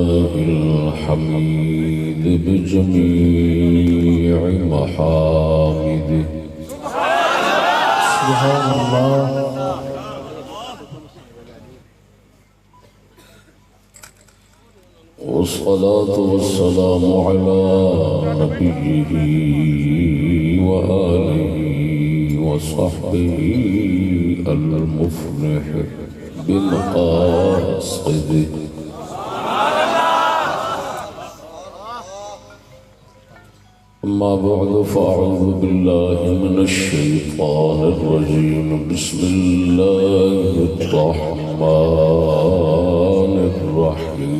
الإله الحميد بجميع محامده سبحان الله والصلاة والسلام على نبيه وآله وصحبه المفلح بالقاصد أما بعد فأعوذ بالله من الشيطان الرجيم بسم الله الرحمن الرحيم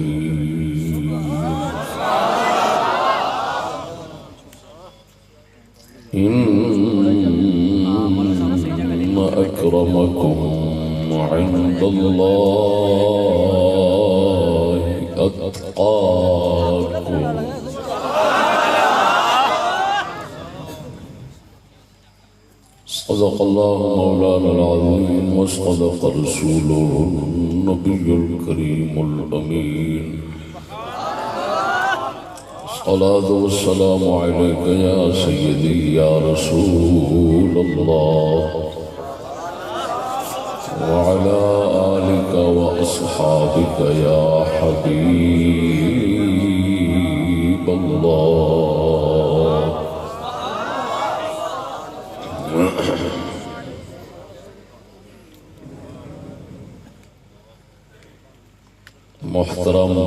إن أكرمكم عند الله أتقاكم صدق الله مولانا العظيم وصدق رسوله النبي الكريم الأمين الصلاة والسلام عليك يا سيدي يا رسول الله وعلى آلك وأصحابك يا حبيب الله محترم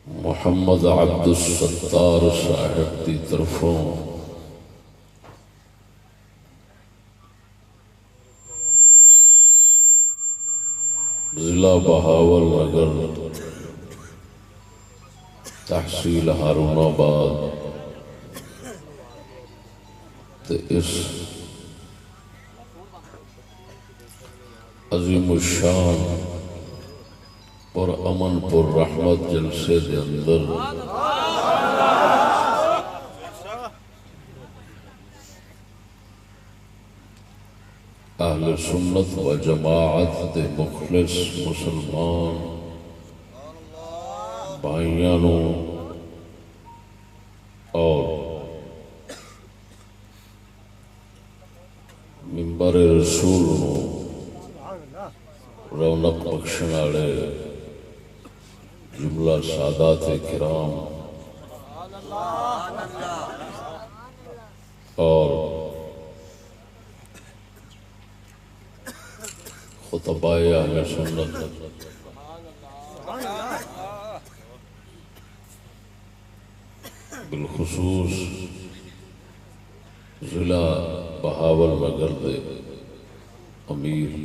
محمد عبد الستار صاحب کی طرفوں ضلع بہاول نگر تحصیل ہارون آباد اس عظیم الشان اور امن پر رحمت جلسے دے اندر اہل سنت و جماعت دے مخلص مسلمان بھائیانوں اور منبر رسول نو رونق بخشن والے جملہ سادات کرام اور خطبائے اہل سنت بالخصوص ضلع بہاول نگر دے امیر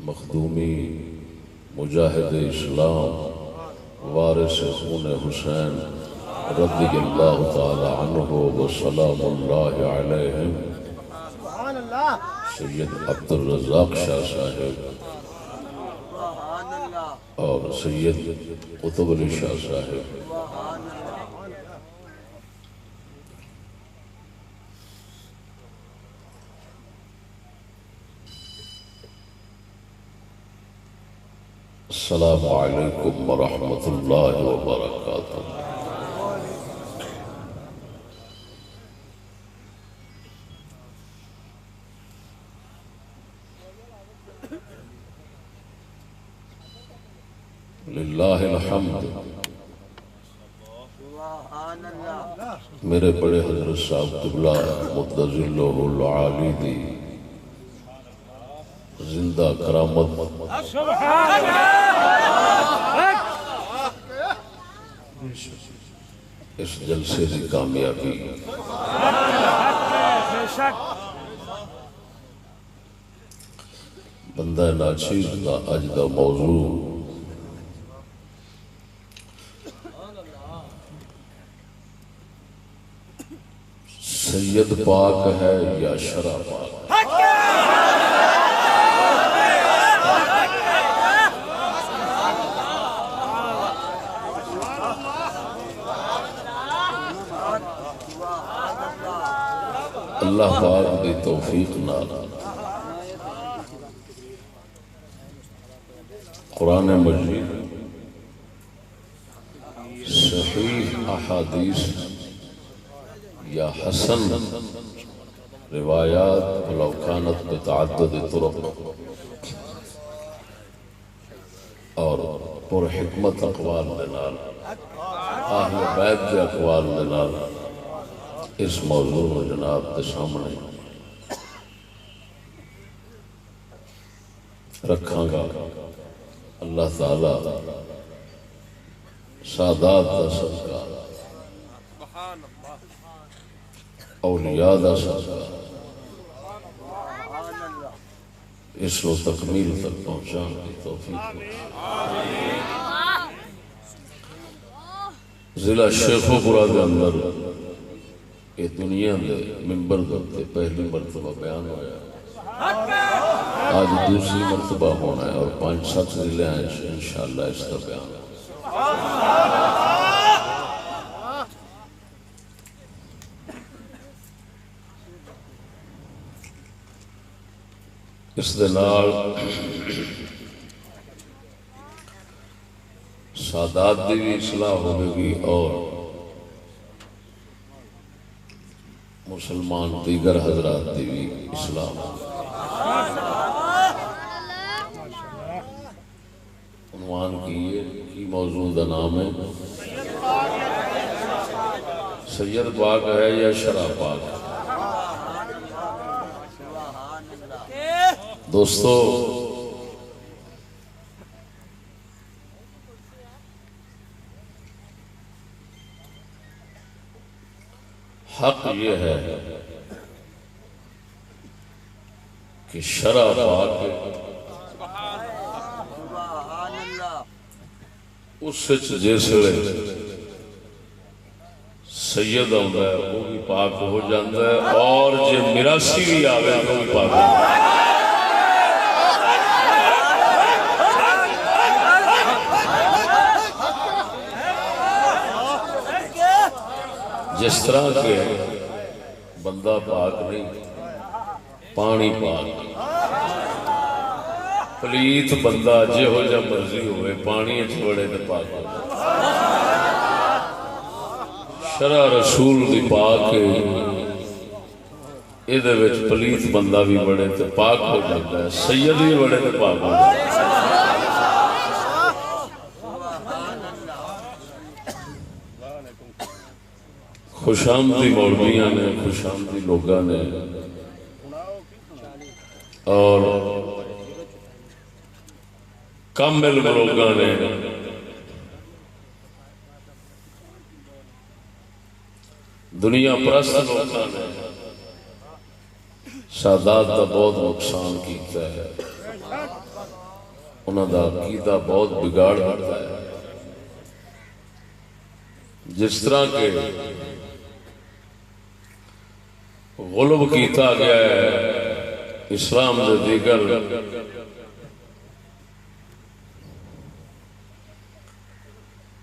مخدومی مجاہد اسلام وارث خون حسین رضی اللہ تعالی عنہ وسلام اللہ علیہم سید عبد الرزاق شاہ صاحب اور سید قطب علی شاہ صاحب السلام علیکم ورحمۃ اللہ وبرکاتہ للہ الحمد میرے بڑے حضرت صاحب قبلہ متظلہ العالی دی زندہ کرامت اس جلسے کی کامیابی بندہ ناچیز کا اج دا موضوع سید پاک ہے یا شرع پاک اللہ پاک دی توفیق نال قرآن مجید صحیح احادیث یا حسن روایات ولو كانت بتعدد طرق اور پر حکمت اقوال دنال اہل بیت کے اقوال دنال اس موضوع میں جناب کے سامنے رکھاں گا۔ اللہ تعالی سادات دا صدقہ، اولیاء دا صدقہ اس کو تکمیل تک پہنچان کی توفیق ہو۔ ضلع شیخوپورہ کے اندر یہ دنیا میں ممبر کرتے پہلی مرتبہ بیان ہوا، آج دوسری مرتبہ ہونا ہے، اور 5-7 ضلع ہیں انشاءاللہ اس کا بیان ہے۔ اس دنال سادات دی بھی اصلاح ہوئے گی اور مسلمان دیگر حضرات دی بھی اصلاح ہوگی۔ عنوان کی موضوع دا نام ہے سید پاک ہے یا شرع پاک ہے۔ دوستو حق یہ ہے کہ شرع پاک اس جیسے سید آتا ہے وہ بھی پاک ہو جاتا ہے، اور جو میراثی بھی آوے وہ بھی پاک ہو جاتا ہے۔ جس طرح کے بندہ پاک نہیں، پانی پاک، پلیت بندہ جے ہو جا مرضی ہوئے پانی چھوڑے تو پاک ہو جائے۔ شرع رسول دی پاک ادھے وچ پلیت بندہ بھی بڑے تو پاک ہو جاتا ہے، سید بھی بڑے تو پاک ہو جاتا ہے۔ خوشامدی مولویاں نے، خوشامدی لوگاں نے، اور کامل لوگاں نے دنیا پرست لوگاں نے سادات دا بہت نقصان کیتا ہے، انہاں دا عقیدہ بہت بگاڑ ہوتا ہے۔ جس طرح کے غلب کیتا گیا ہے اسلام دے دیگر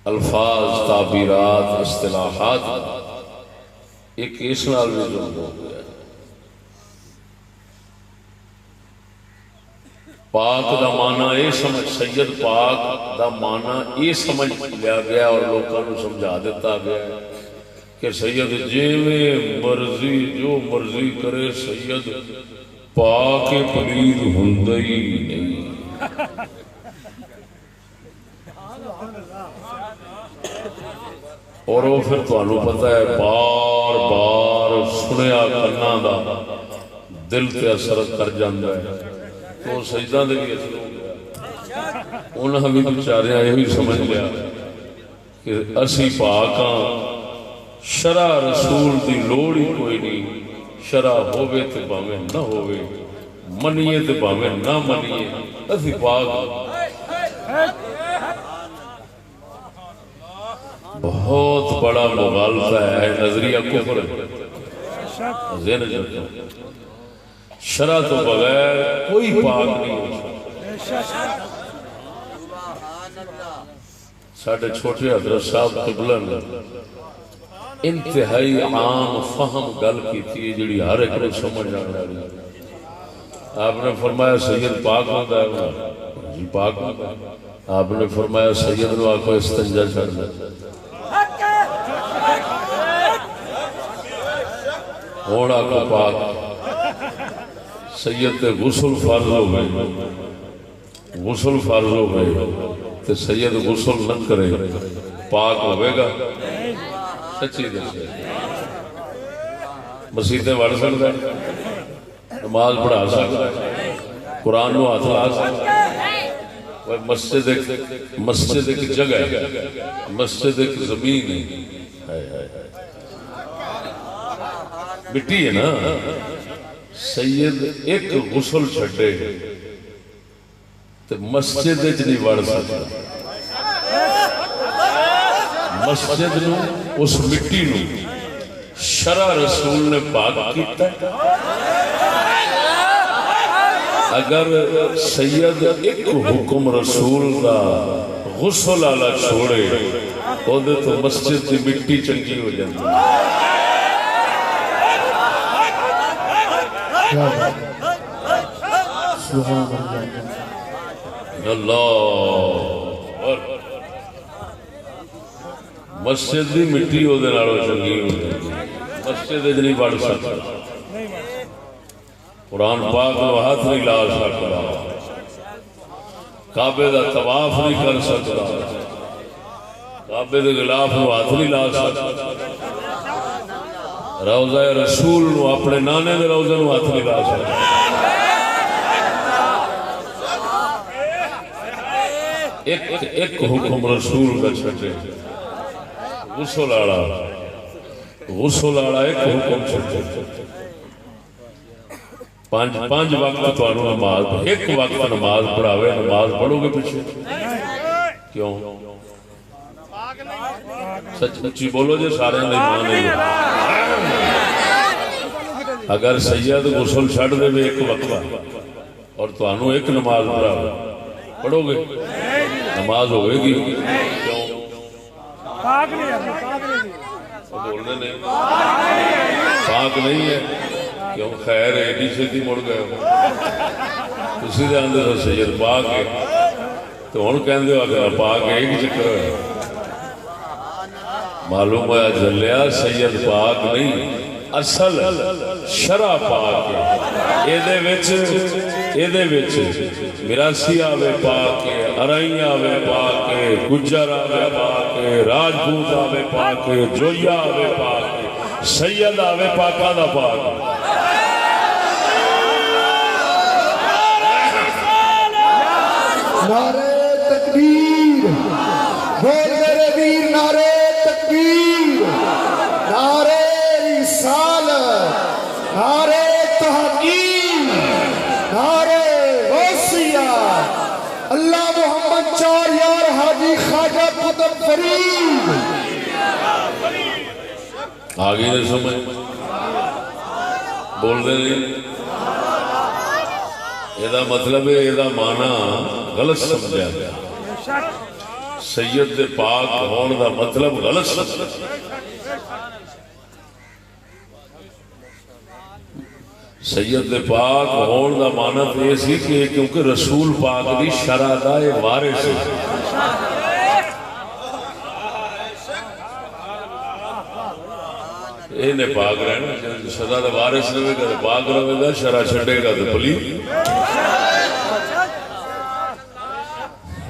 الفاظ، تعبیرات، اصطلاحات، ایک اس نال بھی ظلم ہو گیا ہے۔ پاک دا معنی یہ سمجھ، سید پاک دا معنی یہ سمجھ لیا گیا اور لوگوں کو سمجھا دیتا گیا ہے کہ سید جیویں مرضی جو مرضی کرے، سید پاک پلید ہندہ ہی نہیں۔ اور وہ پھر تو انہوں پتہ ہے بار بار سنیا کرنا دا دل تے اثر کر جاندہ ہے، تو سجدہ دے بھی اثر ہو گیا۔ انہوں بھی بچاریاں یہی سمجھ لیا کہ اسی پاکاں شرع رسول دی لوڑی کوئی نہیں، شرع ہوئے تے باویں نہ ہوئے، منیے تے باویں نہ منیے، اسی پاک۔ بہت بڑا مغالطہ ہے، نظریہ کفر ہے، ذہن جاتا ہے۔ شرع تو بغیر کوئی پاک نہیں ہو سکتا۔ ساڑھے چھوٹے حضرت صاحب قبلہ نے انتہائی عام فہم گل کی تھی، جڑی ہر ایک نے سمجھ آنے والی۔ آپ نے فرمایا سید پاک ہوتا ہے، جی پاک آپ نے فرمایا سید نو آکھو استنجا چھڑ دے ہون آکھو پاک سید تے غسل فرض ہو گئے غسل فرض ہو گئے تے سید غسل نہ کرے پاک ہوئے گا سچی دسے مسیحیں وڑ سکتا ہے نماز پڑھا سکتا ہے قرآن نو ہاتھ لا سکتا ہے مسجد ایک جگہ ہے مسجد ایک زمین ہے مٹی ہے نا سید ایک غسل چھڑے تو مسجد نہیں وڑ سکتا مسجد نو اس مٹی نو شرع رسول نے پاک کیتا اگر سید ایک حکم رسول کا غسل آلا چھوڑے وہ دے تو مسجد کی مٹی چنگی ہو جاتی اللہ مسجد دی مٹی ہو دے نالو چنگی ہو جاتی مسجد نہیں پڑھ سکتا قرآن پاک کو ہاتھ نہیں لا سکتا کعبے دا طواف نہیں کر سکتا کعبے دے غلاف کو ہاتھ نہیں لا سکتا روضہ رسول نو اپنے نانے دے روضہ نو ہاتھ نہیں لا سکتا ایک حکم رسول کا چھٹے غسل آڑا ایک حکم چھٹے پانچ وقت تو نماز ایک وقت نماز پڑھاوے نماز پڑھو گے پیچھے کیوں سچی بولو جے سارے ایمان نہیں اگر سید غسل چھڑ دے میں ایک وقت اور تو انو ایک نماز پڑھو گے نماز ہوئے گی کیوں بولنے نہیں پاک نہیں ہے کیوں خیر ہے ایڈی چھتی مڑ گئے ہو اسی دے اندر سید پاک ہے تو ان کہندے ہو اگر پاک ہے ایک چکر ہے معلوم ہے جلیا سید پاک نہیں اصل شرع پاک ہے ایدے وچ میراسی آوے پاک ہے ارائیں آوے پاک ہے گجر آوے پاک ہے راجپوت آوے پاک ہے جویا آوے پاک ہے سید آوے پاکا دا پاک ہے نعرہ تکبیر بول میرے ویر نعرہ تکبیر نعرہ رسالت نعرہ تحقیق نعرہ غوثیہ اللہ محمد چار یار حاجی خواجہ قطب فرید آگے نہیں سمجھ بول دے نہیں یہ مطلب ہے یہ معنی غلط سمجھا گیا سید دے پاک ہون دا مطلب غلط سمجھا سید دے پاک ہون دا معنی تو یہ سی کہ کیونکہ رسول پاک دی شرع دا وارث ہے یہ نے پاک رہنا شرع دا وارث رہے گا پاک رہے گا شرع چھڑے گا تو پلی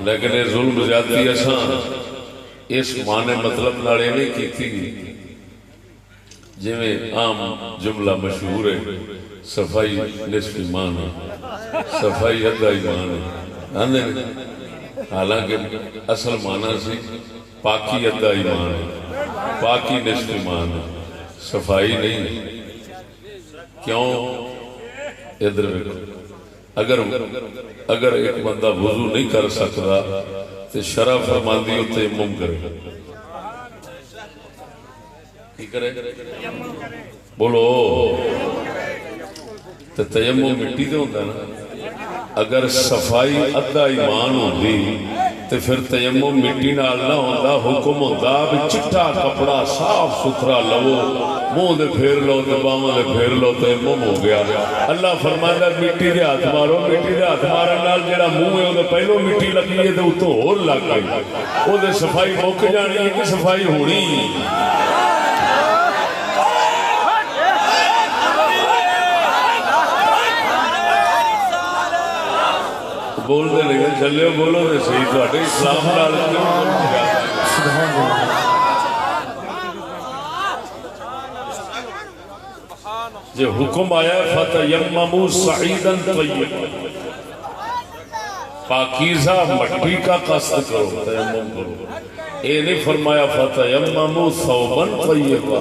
لیکن یہ ظلم زیادتی آسان اس معنی مطلب ناڑے نہیں کی تھی جی میں عام جملہ مشہور ہے صفائی نصف ایمان ہے صفائی ادھا ایمان ہے حالانکہ اصل معنی سی پاکی ادھا ایمان ہے پاکی نصف ایمان ہے صفائی نہیں کیوں ادھر اگر ایک بندہ وضو نہیں کر سکتا تو شرع فرماندی ہوتے تیمم کرے کی کرے بولو تو تیمم مٹی دے ہوتا نا اگر صفائی ادھا ایمان ہوتی تے پھر تیمم مٹی نال نہ ہوندا، حکم ہوندا بھی چٹا کپڑا صاف ستھرا لو، منہ دے پھیر لو تے باواں دے پھیر لو، تیمم ہو گیا۔ اللہ فرماندا مٹی دے ہاتھ مارو، مٹی دے ہاتھ مارن نال جڑا منہ ہے او پہلو مٹی لگی ہے تے اوتوں ہور لگ گئی، او دے صفائی مک جانی ہے کہ صفائی ہونی؟ بول دے نہیں چلے بولو دے صحیح تواڈے اسلام نال کیوں سبحان اللہ۔ جے حکم آیا فتیمموا صعیدا طیبا، پاکیزہ مٹی کا قصد کرو، تیمم کرو۔ اے نہیں فرمایا فتیمموا ثوبا طیبا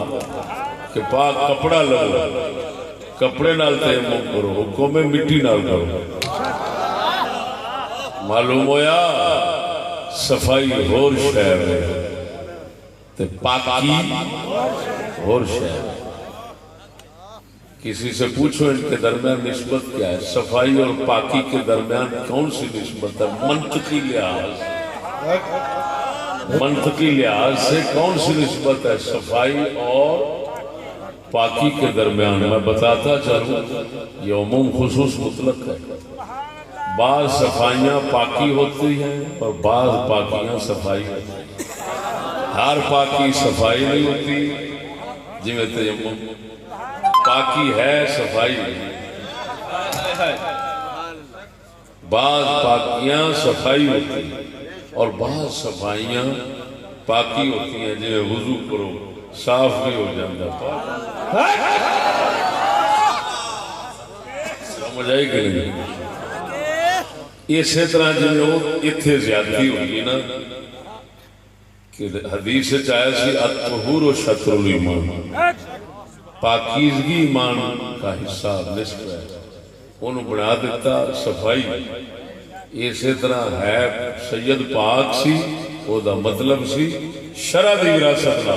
کہ پاک کپڑا لو، کپڑے نال تیمم کرو، حکم مٹی نال کرو۔ معلوم ہویا صفائی ہور شے ہے تے پاکی ہور شے ہے۔ کسی سے پوچھو ان کے درمیان نسبت کیا ہے؟ صفائی اور پاکی کے درمیان کون سی نسبت ہے؟ منطقی لحاظ سے کون سی نسبت ہے صفائی اور پاکی کے درمیان؟ میں بتاتا چلوں، یہ عموم خصوص مطلق ہے۔ بعض صفائیاں پاکی ہوتی ہیں اور بعض پاکیاں صفائی ہوتی ہیں۔ ہر پاکی صفائی نہیں ہوتی، جی میں تیمم پاکی ہے صفائی نہیں۔ بعض پاکیاں صفائی ہوتی ہیں اور بعض صفائیاں پاکی ہوتی ہیں، جی میں وضو کرو صاف بھی ہو جاتا۔ سمجھ آئی کہ نہیں؟ اسی طرح جنہوں اتھے زیادتی ہوگی نا کہ حدیث چاہے سی الطہور شطر الایمان، پاکیزگی ایمان کا حصہ نصف ہے، انہوں بنا دیتا صفائی۔ اسی طرح ہے سید پاک سی، وہ دا مطلب سی شرع دی وراثت نہ،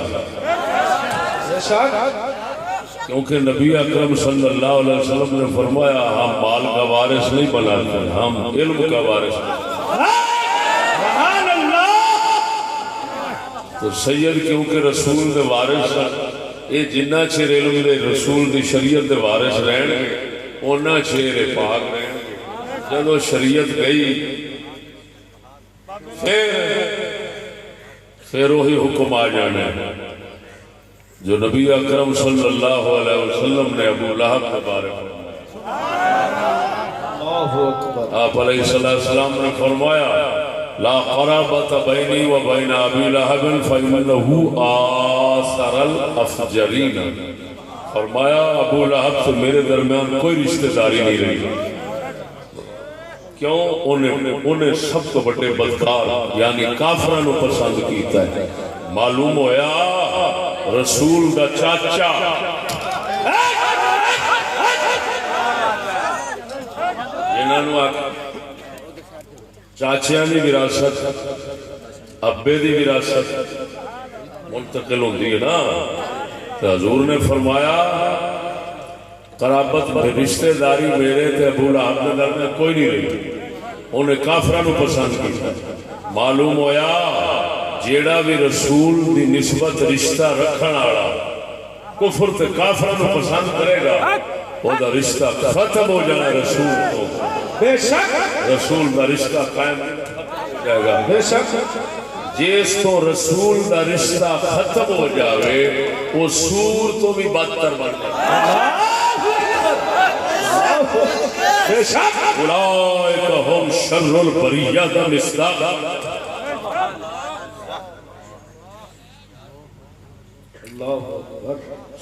کیونکہ نبی اکرم صلی اللہ علیہ وسلم نے فرمایا ہم مال کا وارث نہیں بناتے، ہم علم کا وارث بناتے۔ تو سید کیونکہ رسول دے وارث یہ جنہ چیر علم دے رسول دی شریعت دے وارث رہن گے اونا چیر پاک رہن گے۔ جب وہ شریعت گئی پھر وہی حکم آ جانے جو نبی اکرم صلی اللہ علیہ وسلم نے ابو لہب کے بارے میں آپ علیہ السلام نے فرمایا لا قرابت بینی و بین ابی لہب فإنہ آثر الافجرین، فرمایا ابو لہب سے میرے درمیان کوئی رشتہ داری نہیں رہی، کیوں؟ انہیں سب تو بڑے بدکار یعنی کافروں کو پسند کیتا ہے۔ معلوم ہویا رسول دا چاچا چاچیاں دی وراثت ابے دی وراثت منتقل ہوندی ہے نا، تو حضور نے فرمایا قرابت میں رشتہ داری میرے تے ابو لہب کے درمیان کوئی نہیں رہی، انہیں کافروں کو پسند کیا۔ معلوم ہویا جیڑا بھی رسول دی نسبت رشتہ رکھن والا کفر تے کافروں کو پسند کرے گا، وہ دا رشتہ ختم ہو جانا، رسول کو بے شک رسول دا رشتہ قائم ہو جائے گا۔ بے شک جس تو رسول دا رشتہ ختم ہو جاوے وہ سور تو بھی بدتر بن جائے۔ بے شک اولئک هم شر البریہ دا مصداق۔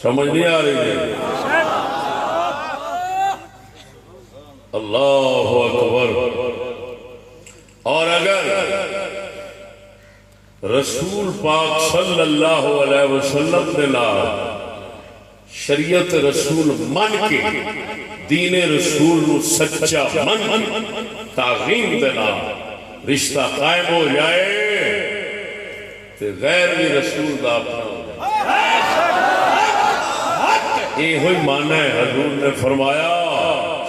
سمجھ نہیں آ رہی ہے؟ اللہ اکبر۔ اور اگر رسول پاک صلی اللہ علیہ وسلم نے شریعت رسول من کے دین رسول نو سچا من تعظیم دینا رشتہ قائم ہو جائے تو غیر بھی رسول دا اپنا ہو جائے۔ یہ ہوئی معنی ہے، حضور نے فرمایا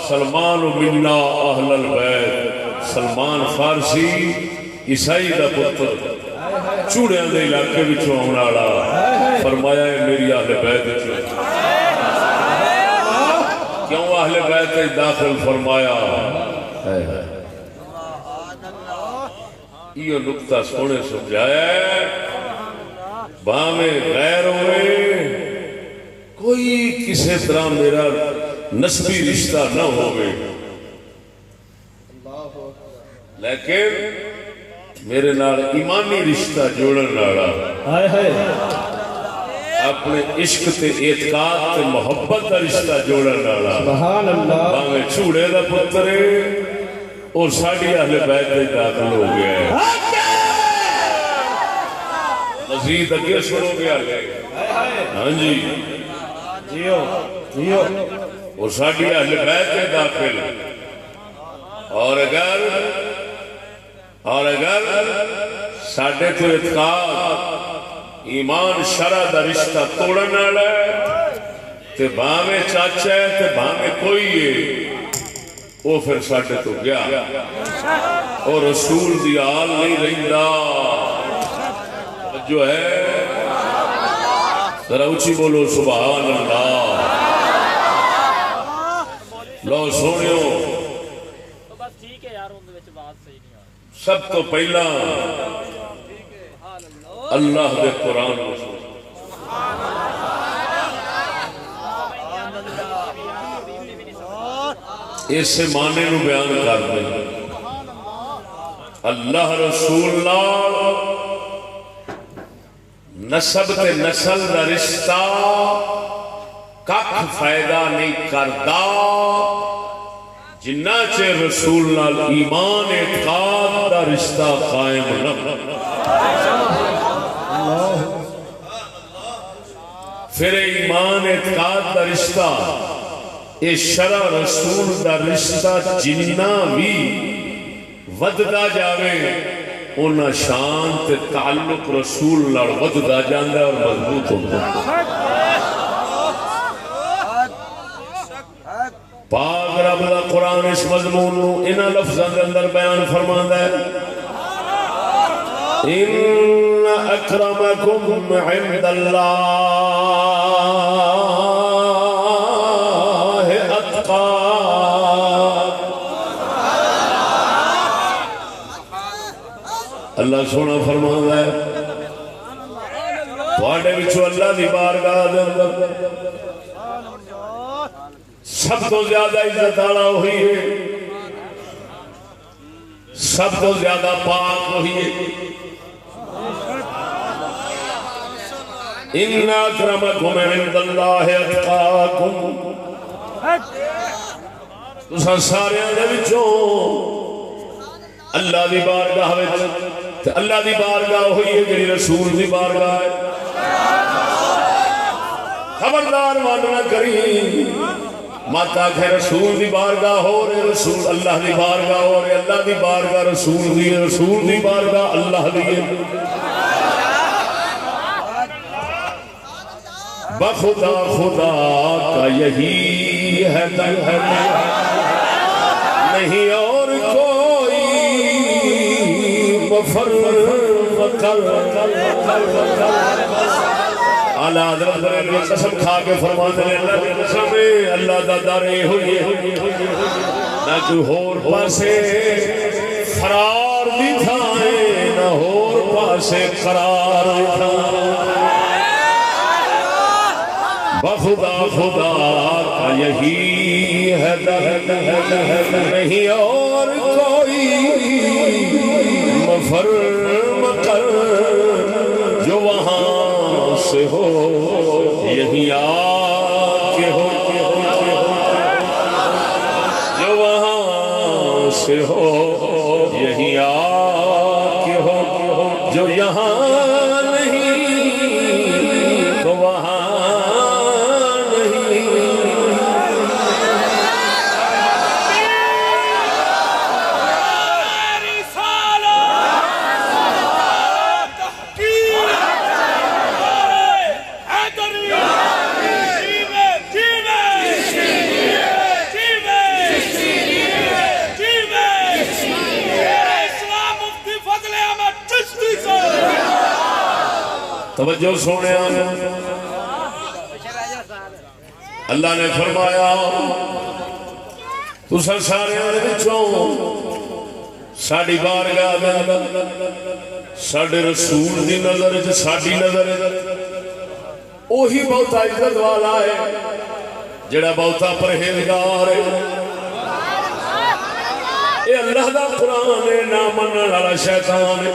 سلمان منا اہل البیت، سلمان فارسی عیسائی دا پتر چوڑیاں دے علاقے وچوں آنے والا فرمایا ہے میری اہل بیت کیوں اہل بیت داخل فرمایا ہے یہ نقطہ سونے سمجھایا ہے باہمیں غیر ہوئے کوئی کسی طرح میرا نسبی رشتہ نہ ہوئے لیکن میرے نال ایمانی رشتہ جوڑن والا اپنے عشق تے اعتقاد تے محبت کا رشتہ جوڑن والا باہمیں چوڑے دا پتر ہے اور ساڑھی اہل بیت میں داخل ہو گیا ہے مزید اگے سنو گیا ہے ہاں جی اور ساڑھی اہل بیت میں داخل اور اگر ساڑھے تو اعتقاد ایمان شرع دا رشتہ توڑن والا ہے تے بھاویں چاچا ہے تے بھاویں کوئی ہے وہ پھر ساڑھے تو گیا اور رسول دی آل نہیں رہندا جو ہے ذرا اچھی بولو سبحان اللہ لو سونیو سب تو پہلا اللہ دے قرآن اس معنی نو بیان کر دیں اللہ رسول نسب تے نسل دا رشتہ کک فائدہ نہیں کردا جنہ چے رسول نال ایمان اعتقاد دا رشتہ قائم نہ پھر ایمان اعتقاد دا رشتہ اے شرع رسول دا رشتہ جنہ بھی وددا جاوے انہا شان تے تعلق رسول لڑ وددا جاندہ اور مضبوط ہوتا پاک رب دا قرآن اس مضمون نو انہا لفظاں دے اندر بیان فرماندہ ہے ان اکرمکم عند اللہ اتقاکم اللہ سونا فرماندہ ہے تواڈے وچوں اللہ دی بارگاہ دے اندر سب تو زیادہ عزت والا ہوئی ہے سب تو زیادہ پاک ہوئی ہے ان اکرمکم عند اللہ اتقاکم تساں سارے دے وچوں اللہ دی بارگاہ وچ تے اللہ دی بارگاہ ہوئی ہے جڑی رسول دی بارگاہ ہے خبردار ماننا کری ماتا کہ رسول دی بارگاہ ہو رہے رسول اللہ دی بارگاہ ہو رہے اللہ دی بارگاہ رسول دی بارگاہ اللہ دی بخدا خدا کا یہی ہے نہیں اور کوئی مفر اعلیٰ حضرت نے قسم کھا کے فرماتے ہیں اللہ کی قسم ہے اللہ دا دارے ہوئی نہ کوئی ہور پاسے فرار بھی تھائے نہ ہور پاسے قرار بھی تھائے بخدا خدا کا یہی ہے نہیں اور کوئی مفر مقر جو وہاں سے ہو یہی آکے ہو جو وہاں سے ہو یہی آکے ہو جو یہاں نہیں تو وہاں توجہ سونے اللہ نے فرمایا تساں سارے وچوں ساڈی بارگاہ دے اندر ساڈے رسول دی نظر وچ ساڈی نظر اوہی بہتا عزت والا ہے جڑا بہتا پرہیزگار ہے اے اللہ دا قرآن ہے نہ منن والا شیطان ہے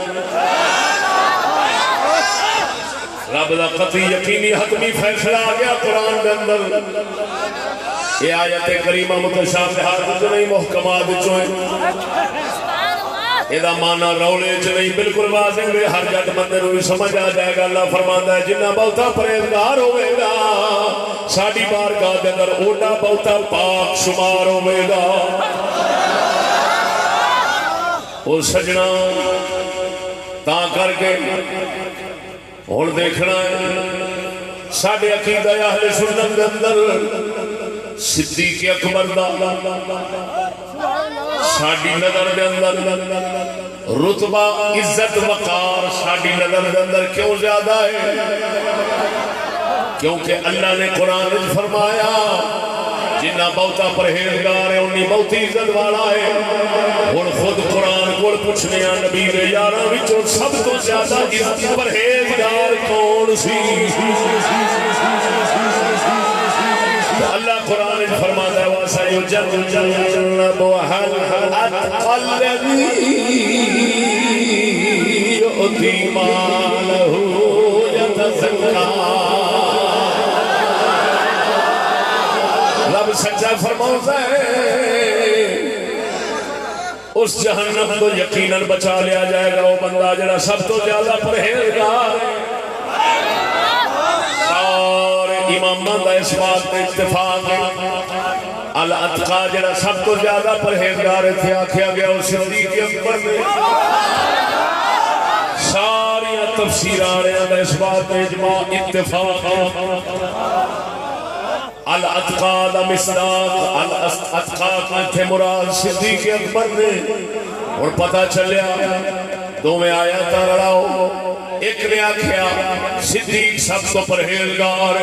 رب دا قطعی یقینی حتمی فیصلہ آ گیا قرآن دے اندر یہ آیت کریمہ متشابہات جو نہیں محکمات جو ہیں یہ دا معنی رولے جو نہیں بالکل واضح ہے ہر جٹ بندے نوں سمجھ آ جائے گا اللہ فرماندا ہے جنہ بہتا پرہیزگار ہوئے گا ساڈی بارگاہ دے اندر اوڈا بہتا پاک شمار ہوئے گا اور سجنا تا کر کے اور دیکھنا ہے ساڈے عقیدہ اہل سنت دے اندر صدیق اکبر دا ساڈی نظر دے اندر رتبہ عزت وقار ساڈی نظر دے اندر کیوں زیادہ ہے کیونکہ اللہ نے قرآن میں فرمایا جنہ بہتا پرہیزگار ہے انہی بہتی عزت والا ہے اور خود قرآن کو پوچھنے ہیں نبی دے یاراں وچوں سب تو زیادہ عزت پرہیزگار کون سی اللہ قرآن میں فرماتا ہے وَسَيُجَنَّبُهَا الْأَتْقَى الَّذِي يُؤْتِي مَالَهُ يَتَزَكَّىٰ رب سچا فرماتا ہے اس جہنم کو یقیناً بچا لیا جائے گا وہ بندہ جڑا سب تو زیادہ پرہیزگار سارے اماماں دا اس بات پہ اتفاق ہے الاتقا جڑا سب تو زیادہ پرہیزگار تھے آکھیا گیا اور صدیق اکبر نے ساری تفسیر آڑیاں دا اس بات پہ اجماع اتفاق ہے الاتقا دا مصداق الاتقا تھے مراد صدیق اکبر نے اور پتہ چلیا دو میں آیا تا لڑاؤ ایک نے آکھیا صدیق سب تو پرہیزگار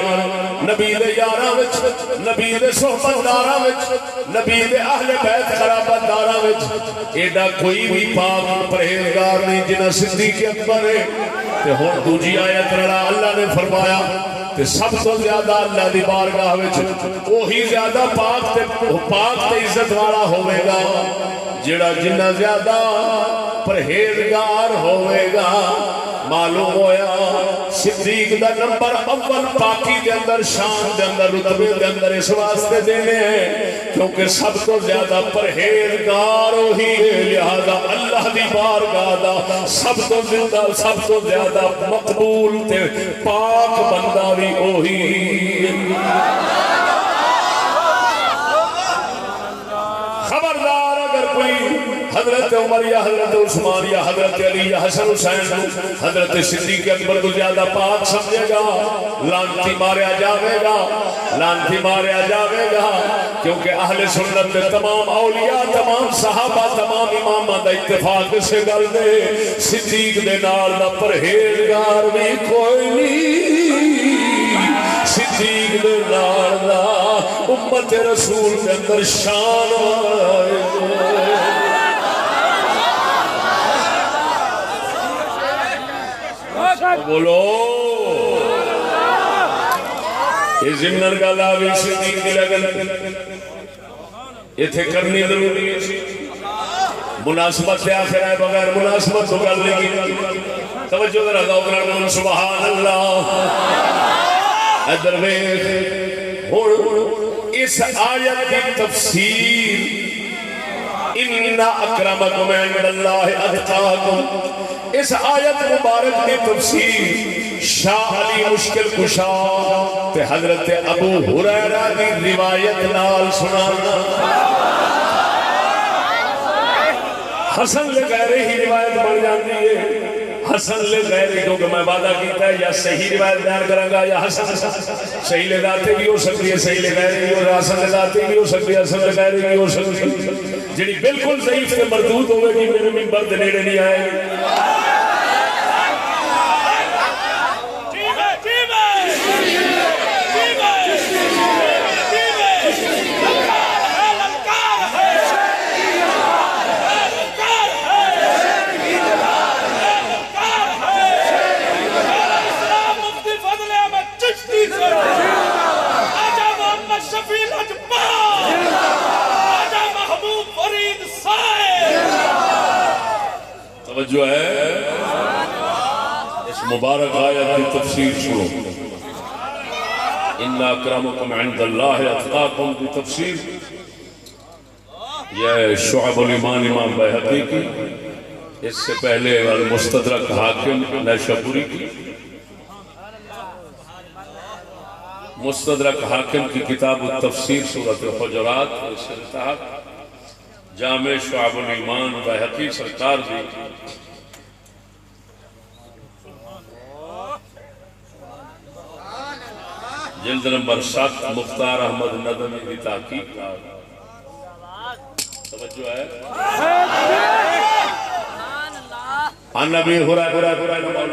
نبی دے یاراں وچ نبی دے صحبت داراں وچ نبی دے اہل بیت قرابت داراں وچ ایڈا کوئی بھی پاک پرہیزگار نہیں جنہ صدیق اکبر ہے تے ہن دوجی آیت لڑا اللہ نے فرمایا تے سب تو زیادہ اللہ دی بارگاہ وچ وہی زیادہ پاک تے عزت والا ہوے گا جڑا جنہ زیادہ پرہیزگار ہوے گا معلوم ہویا صدیق دا نمبر اول پاکی دے اندر شان دے اندر رتبے دے اندر اس واسطے دینے ہیں کیونکہ سب تو زیادہ پرہیزگار وہی ہے لہذا اللہ دی بارگاہ دا سب تو زیادہ مقبول تے پاک بندہ بھی وہی خبردار اگر کوئی حضرت عمر یا حضرت عثمان یا حضرت علی یا حسن حسین حضرت صدیق اکبر کو زیادہ پاک سمجھے گا لعنتی ماریا جاوے گا کیونکہ اہل سنت میں تمام اولیاء تمام صحابہ تمام امامہ دا اتفاق سے گل دے صدیق دے نال دا پرہیزگار بھی کوئی نہیں صدیق دے نال دا امت رسول کے اندر شان بولو یہ زمنر کا لاوی صدیق کی لگن یہ تھے کرنی ضروری ہے مناسبت سے آخر ہے بغیر مناسبت تو کر لیں گی توجہ ذرا ذوق نال بولو سبحان اللہ ادھر ویکھ اس آیت کی تفسیر ان اکرمکم عند اللہ اتقاکم اس آیت مبارک کی تفسیر شاہ علی مشکل کشا تے حضرت ابو ہریرہ کی روایت نال سنانا حسن لے غیرے ہی روایت بن جاتی ہے حسن لے غیرے کیونکہ میں وعدہ کیتا ہے یا صحیح روایت بیان کروں گا یا حسن صحیح لے ذاتے بھی ہو سکتی ہے صحیح لے غیرے بھی ہو حسن لے ذاتے بھی ہو سکتی ہے حسن لے غیرے بھی ہو سکتی ہے جڑی بالکل ضعیف سے مردود ہوئے گی میرے منبر دے نیڑے نہیں آئے گی توجہ ہے، اس مبارک آیت کی تفسیر سنو. ان اکرمکم عند اللہ اتقاکم کی تفسیر یہ شعب الایمان امام بیہقی کی، اس سے پہلے المستدرک حاکم نیشابوری کی، مستدرک حاکم کی کتاب التفسیر سورۃ الحجرات، اس سے تحت جامع شعب الایمان بیہقی سرکار دی جلد نمبر 7 مختار احمد ندوی کی تحقیق کا توجہ ہے. عن ابی ہریرہ مولا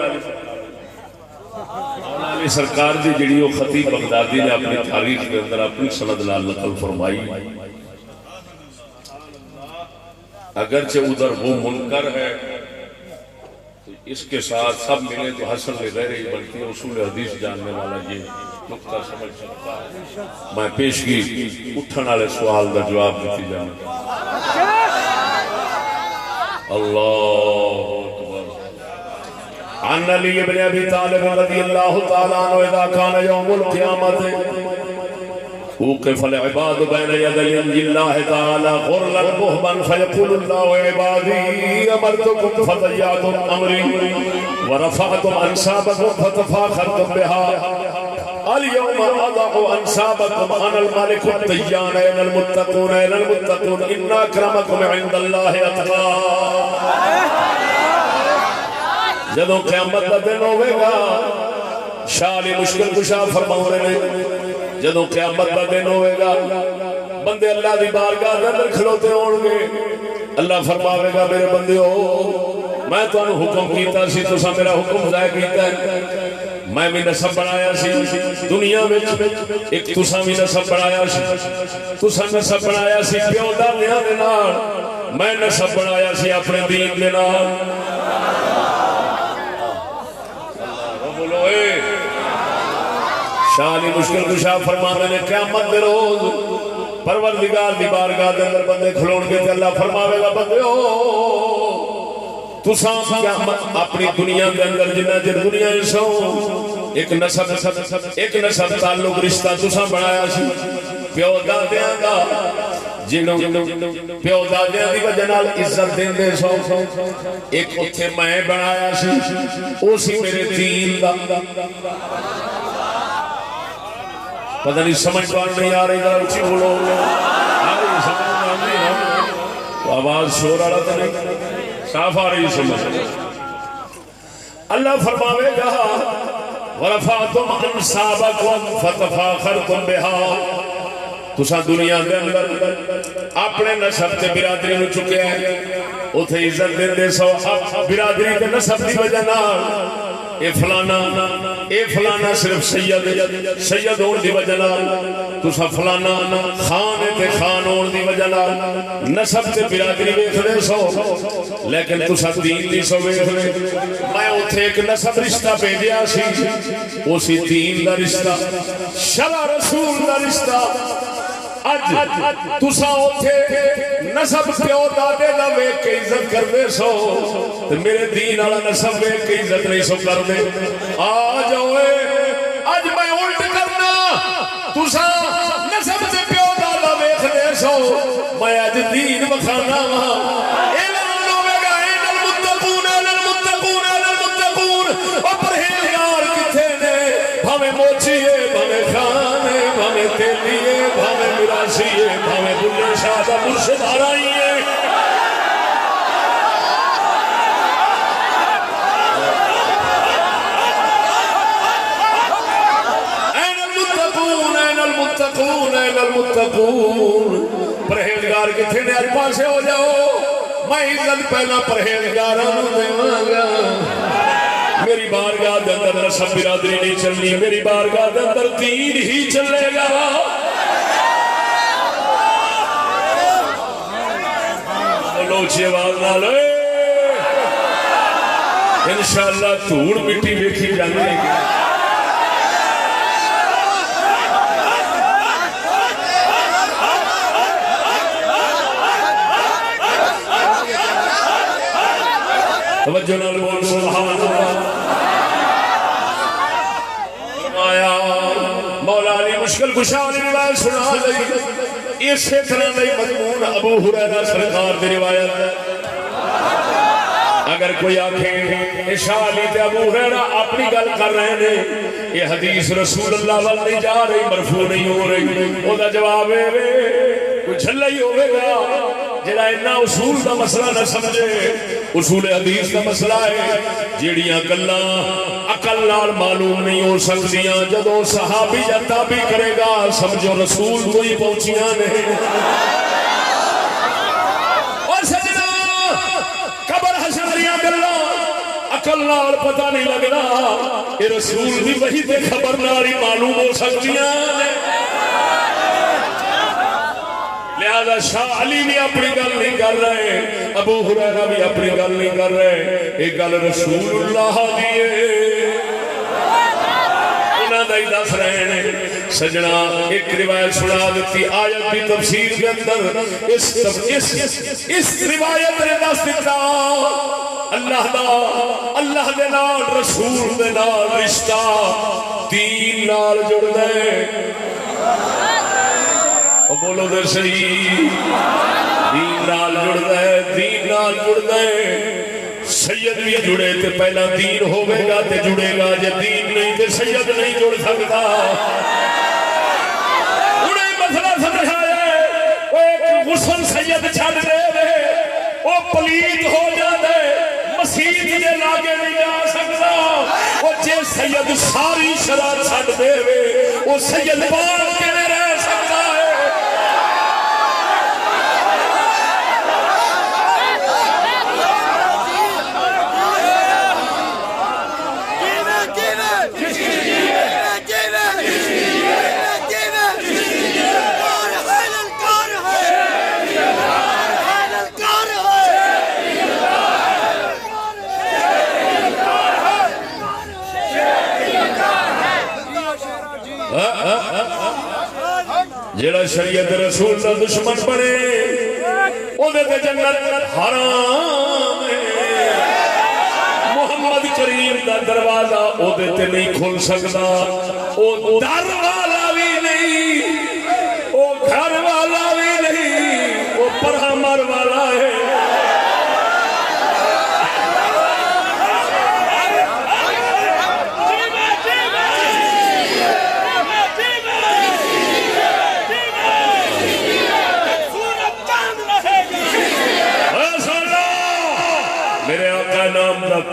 علی سرکار دی جڑی وہ خطیب بغدادی نے اپنی تاریخ کے اندر اپنی سند لال نقل فرمائی، اگرچہ ادھر وہ منکر ہے تو اس کے ساتھ سب ملے تو حسن غیر ہی بلکہ اصول حدیث جاننے والا یہ نقطہ سمجھ سکتا ہے. میں پیش کی اٹھن والے سوال کا جواب دیتی جاؤں. اللہ اکبر. عن علی بن ابی طالب رضی اللہ تعالی عنہ اذا كان يوم القيامة وقف العباد بين يدي الله تعالى غرلا بهما فيقول الله عبادي امرتكم فضيعتم امري ورفعتم انسابكم فتفاخرتم بها اليوم اضع انسابكم انا الملك الديان اين المتقون اين المتقون ان اكرمكم عند الله اتقاكم. جدوں قیامت کا دن ہوئے گا شاہ علی مشکل کشا فرماؤں نے، جدوں قیامت کا دن ہوئے گا بندے اللہ دی بارگاہ اندر کھلوتے ہون گے، اللہ فرماوے گا میرے بندے ہو میں تو انہوں حکم کیتا سی تسا میرا حکم ضائع کیتا ہے، میں بھی نسب بنایا سی دنیا میں ایک تسا بھی نسب بنایا سی، تسا نسب بنایا سی پیو دادیاں دے نال، میں نسب بنایا سی اپنے دین دے نال. شاہ علی مشکل کشا فرمانے نے قیامت دے روز پروردگار دی بارگاہ دے اندر بندے کھلون کے تے اللہ فرماوے گا بندے ہو تساں قیامت اپنی دنیا دے اندر جنہ چر دنیا سو ایک نسب تعلق رشتہ تساں بنایا سی پیو دادیاں دا، جنہوں پیو دادیاں دی وجہ نال عزت دیندے سو، ایک اتھے میں بنایا سی او سی میرے دین دا. پتہ نہیں سمجھ پان نہیں آ رہی، ذرا اچھی بولو، آ رہی سمجھ نہیں، آواز شور آ رہا تھا نہیں، صاف آ رہی سمجھ. اللہ فرماوے گا وَرَفَعْتُمْ أَنْسَابَكُمْ فَتَفَاخَرْتُمْ بِهَا. تساں دنیا دے اندر اپنے نسب تے برادری نو چکے ہیں، اتھے عزت دیندے سو برادری تے نسب دی وجہ نال اے فلانا صرف سید ہون دی وجہ نال، تسا فلانا خان تے خان ہون دی وجہ نال نسب تے برادری ویکھدے سو، لیکن تسا دین دی سو ویکھدے. میں اوتھے ایک نسب رشتہ بھیجیا سی، او سی دین دا رشتہ، شرع رسول دا رشتہ. اج تسا اوتھے نسب پیو دادے دا ویکھ کے عزت کردے سو تے میرے دین والا نسب ویکھ کے عزت نہیں سو کردے. آ جاؤ اج میں الٹ کرنا، تسا نسب تے پیو دادا ویکھ دے سو میں اج دین وکھانا وا. اعلان ہوے گا اے المتقون اے المتقون اے المتقون. او پرہیزگار کتھے نے؟ بھاویں موچی ہے بھاویں خان ہے بھاویں تیلی ہے بھاویں مراسی ہے بھاویں بلے شاہ دا مرشد آرائی ہے. این المتقون این المتقون این المتقون. پرہیزگار کتھے نے؟ اج پاسے ہو جاؤ، میں عزت پہلا پرہیزگاراں نوں دیواں گا. میری بارگاہ دے اندر نسب برادری نہیں چلنی، میری بارگاہ دے اندر دین ہی چلے گا. بولو اچھی آواز نال انشاءاللہ دھوڑ مٹی ویکھی جانے گی. توجہ نال بول سبحان اللہ. فرمایا مولا علی مشکل کشا والی روایت سنا لئی. اسی طرح کا مضمون ابو ہریرہ سرکار کی روایت ہے. اگر کوئی آنکھیں شاہ علی تے ابو ہریرہ اپنی گل کر رہے ہیں یہ حدیث رسول اللہ وال نہیں جا رہی مرفوع نہیں ہو رہی او دا جواب ہے کوئی جھلا ہی ہوئے گا جڑا اتنا اصول دا مسئلہ نہ سمجھے. اصول حدیث دا مسئلہ ہے جیڑیاں گلاں عقل نال معلوم نہیں ہو سکتیاں جدوں صحابی یا تابعی کرے گا سمجھو رسول کوئی پہنچیاں نہیں. اور سجنا قبر حشر دیاں گلاں عقل نال پتہ نہیں لگدا یہ رسول دی وحی تے خبر نال ہی معلوم ہو سکتیاں. لہذا شاہ علی بھی اپنی گل نہیں کر رہے ابو ہریرہ بھی اپنی گل نہیں کر رہے ایک گل رسول اللہ دیئے انہاں دا ہی دس رہے ہیں. سجنا ایک روایت سنا دیتی آیت کی تفسیر کے اندر اس روایت نے دس دیتا اللہ دے نال رسول دے نال رشتہ دین نال جڑ دے. بولو دے صحیح دین نال جڑ دے دین نال جڑ دے. سید بھی جڑے تے پہلا دین ہوئے گا تے جڑے گا جے دین نہیں تے سید نہیں جڑ سکتا. انہیں مسئلہ سمجھایا ہے وہ ایک غسل سید چھڑ دے دے وہ پلیت ہو جاندے مسیح دے لاگے نہیں جا سکتا. وہ جے سید ساری شرع چھڑ دے وہ سید بار کے رہ سکتا ہے. جڑا شریعت رسول دا دشمن بنے او دے تے جنت حرام ہے. محمد کریم دا دروازہ او دے تے نہیں کھل سکتا. او در والا بھی نہیں او گھر والا بھی نہیں او پرہمر والا ہے.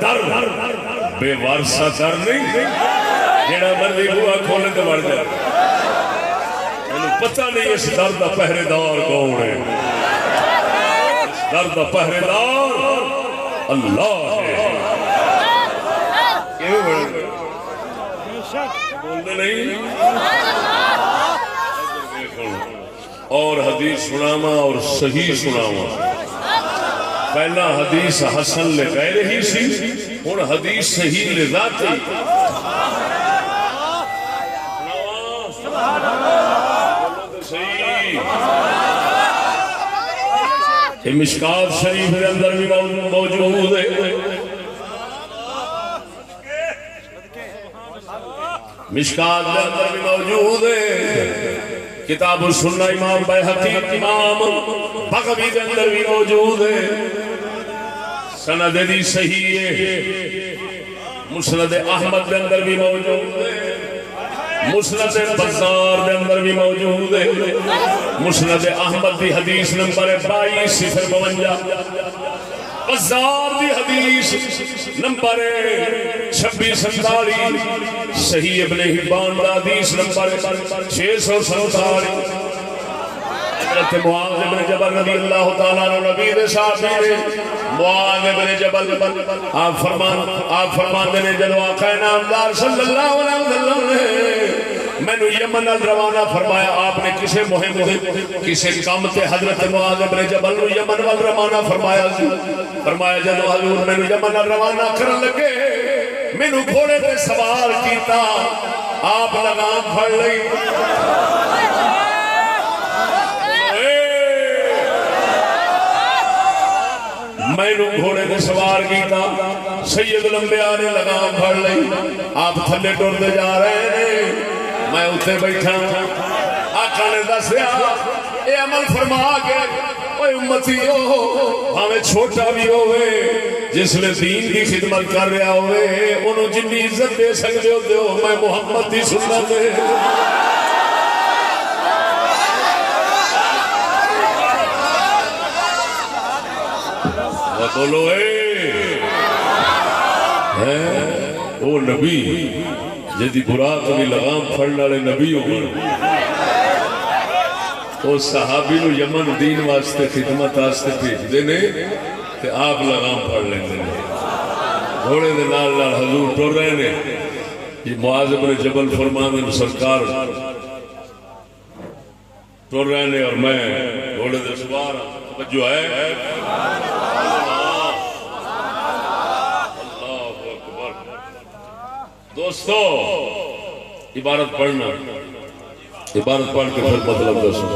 در بے وارثہ در نہیں جڑا مرضی ہوا کھولے تو بڑھ جائے. انہوں پتہ نہیں اس در دا پہرے دار کون ہے. اس در دا پہرے دار اللہ ہے. کیوں بڑھے بولنے نہیں اور حدیث سناما اور صحیح سناما. پہلا حدیث حسن لے غیر ہی سی اور حدیث صحیح لے ذاتی. یہ مشکات شریف کے اندر بھی موجود ہے. مشکات کے اندر بھی موجود ہے. کتاب السنہ امام بیہقی امام بغوی کے اندر بھی موجود ہے. سند دی صحیح ہے. مسند احمد کے اندر بھی موجود ہے. مسند بزار کے اندر بھی موجود ہے. مسند احمد دی حدیث نمبر 2252 بزار دی حدیث نمبر 2647 صحیح ابن حبان دا حدیث نمبر 647. حضرت معاذ بن جبل رضی اللہ تعالیٰ عنہ نبی دے صحابی نے معاذ بن جبل آپ فرماندے نے جدو آقا نامدار صلی اللہ علیہ وسلم نے میں نے یمن روانہ فرمایا. آپ نے کسے مہم کسے کام تے حضرت معاذ بن جبل نے یمن روانہ فرمایا. فرمایا جدو حضور میں نے یمن روانہ کرن لگے میں نے گھوڑے پہ سوار کیتا. آپ لگام پھڑ لئی. مینوں گھوڑے نے سوار کیتا سید الانبیاء نے لگام پھڑ لئی آپ تھلے ٹرتے جا رہے ہیں میں اتنے بیٹھا آقا نے دسیا اے عمل فرما کے اے امتیو ہمیں چھوٹا بھی ہوئے جس لئے دین کی خدمت کر رہا ہوئے انہوں جنی عزت دے سکتے ہوتے ہو میں محمد دی سنت دے بولو او نبی جدی براق بھی لگام پھڑنے والے نبی ہوگا او صحابی نو یمن دین واسطے خدمت واسطے بھیج دینے تے آپ لگام پھڑ لیندے گھوڑے دے نال نال حضور ٹر رہے نے یہ معاذ بن جبل فرمانے سرکار ٹر رہے نے اور میں گھوڑے دے سوار جو ہے دوستو عبارت پڑھنا عبارت پڑھ کے پھر مطلب دسو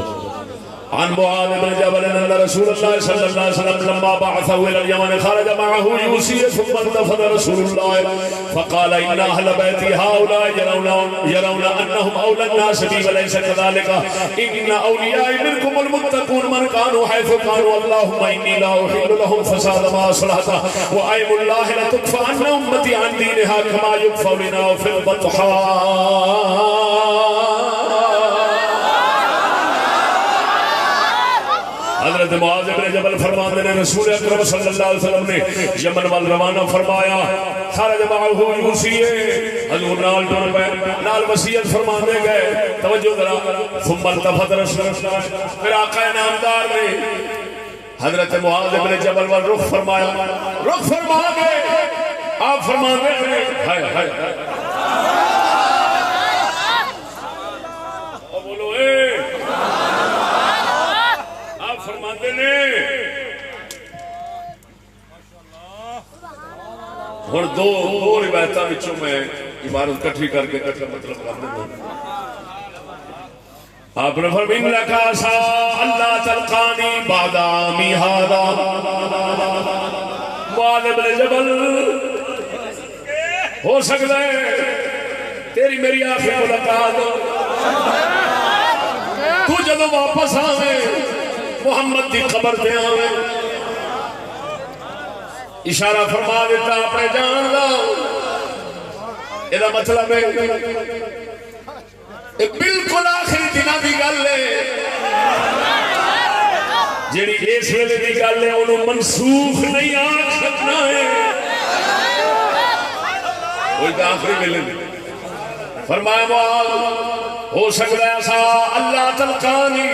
عن معاذ بن جبل ان رسول الله صلى الله عليه وسلم لما بعثه الى اليمن خرج معه يوسي ثم انتفض رسول الله فقال ان اهل بيتي هؤلاء يرون انهم اولى الناس بي وليس كذلك ان اولياء منكم المتقون من كانوا حيث كانوا اللهم اني لا احل لهم فساد ما اصلحته وايم الله لتكفى عن امتي عن دينها كما يكفى لنا في البطحاء. حضرت معاذ بن جبل فرماتے ہیں رسول اکرم صلی اللہ علیہ وسلم نے یمن وال روانہ فرمایا خرج معه یوسی حضور نال ٹر پے نال وصیت فرماتے گئے توجہ ذرا ثم التفت رسول اللہ پھر آقا نامدار نے حضرت معاذ بن جبل وال رخ فرمایا رخ فرما کے آپ فرماتے ہیں ہائے ہائے بولو فرماتے نے اور دو روایتاں وچوں میں عبارت کٹھی کر کے کٹھا مطلب کر دوں آپ نے فرمایا لکا سا اللہ تلقانی بعد عامی ہذا معاذ بن جبل ہو سکتا ہے تیری میری آخری ملاقات تو جب واپس آوے محمد دی قبر دے آوے اشارہ فرما دیتا اپنے جان دا یہ مطلب ہے بالکل آخری دنہ دی گل ہے جیڑی اس ویلے دی گل ہے انہوں منسوخ نہیں آ سکنا ہے وہی تو آخری ویلے فرمایا معاذ ہو سکتا ہے ایسا اللہ تلقانی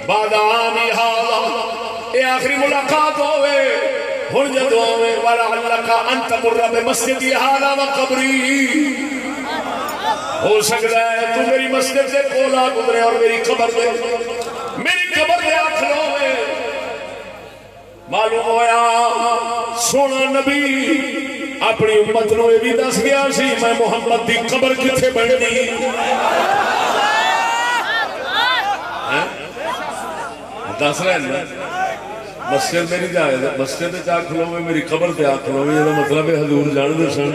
بعد عامی حالا اے آخری ملاقات ہوئے ہن جدو ہوئے وَلَعَلَّكَ أَن تَمُرَّ بِمَسْجِدِ حَالَ وَقَبْرِي ہو سکتا ہے تو میری مسجد سے کولا گزرے اور میری قبر دے آخر ہوئے معلوم ہویا سونا نبی اپنی امت نو یہ بھی دس گیا سی میں محمد دی قبر کتھے بڑھنی دس رہے ہیں مسجد میں نہیں جائے مسجد میں جا کھلو میں میری قبر تے آ کھلو میں یہ مطلب ہے حضور جان دے سن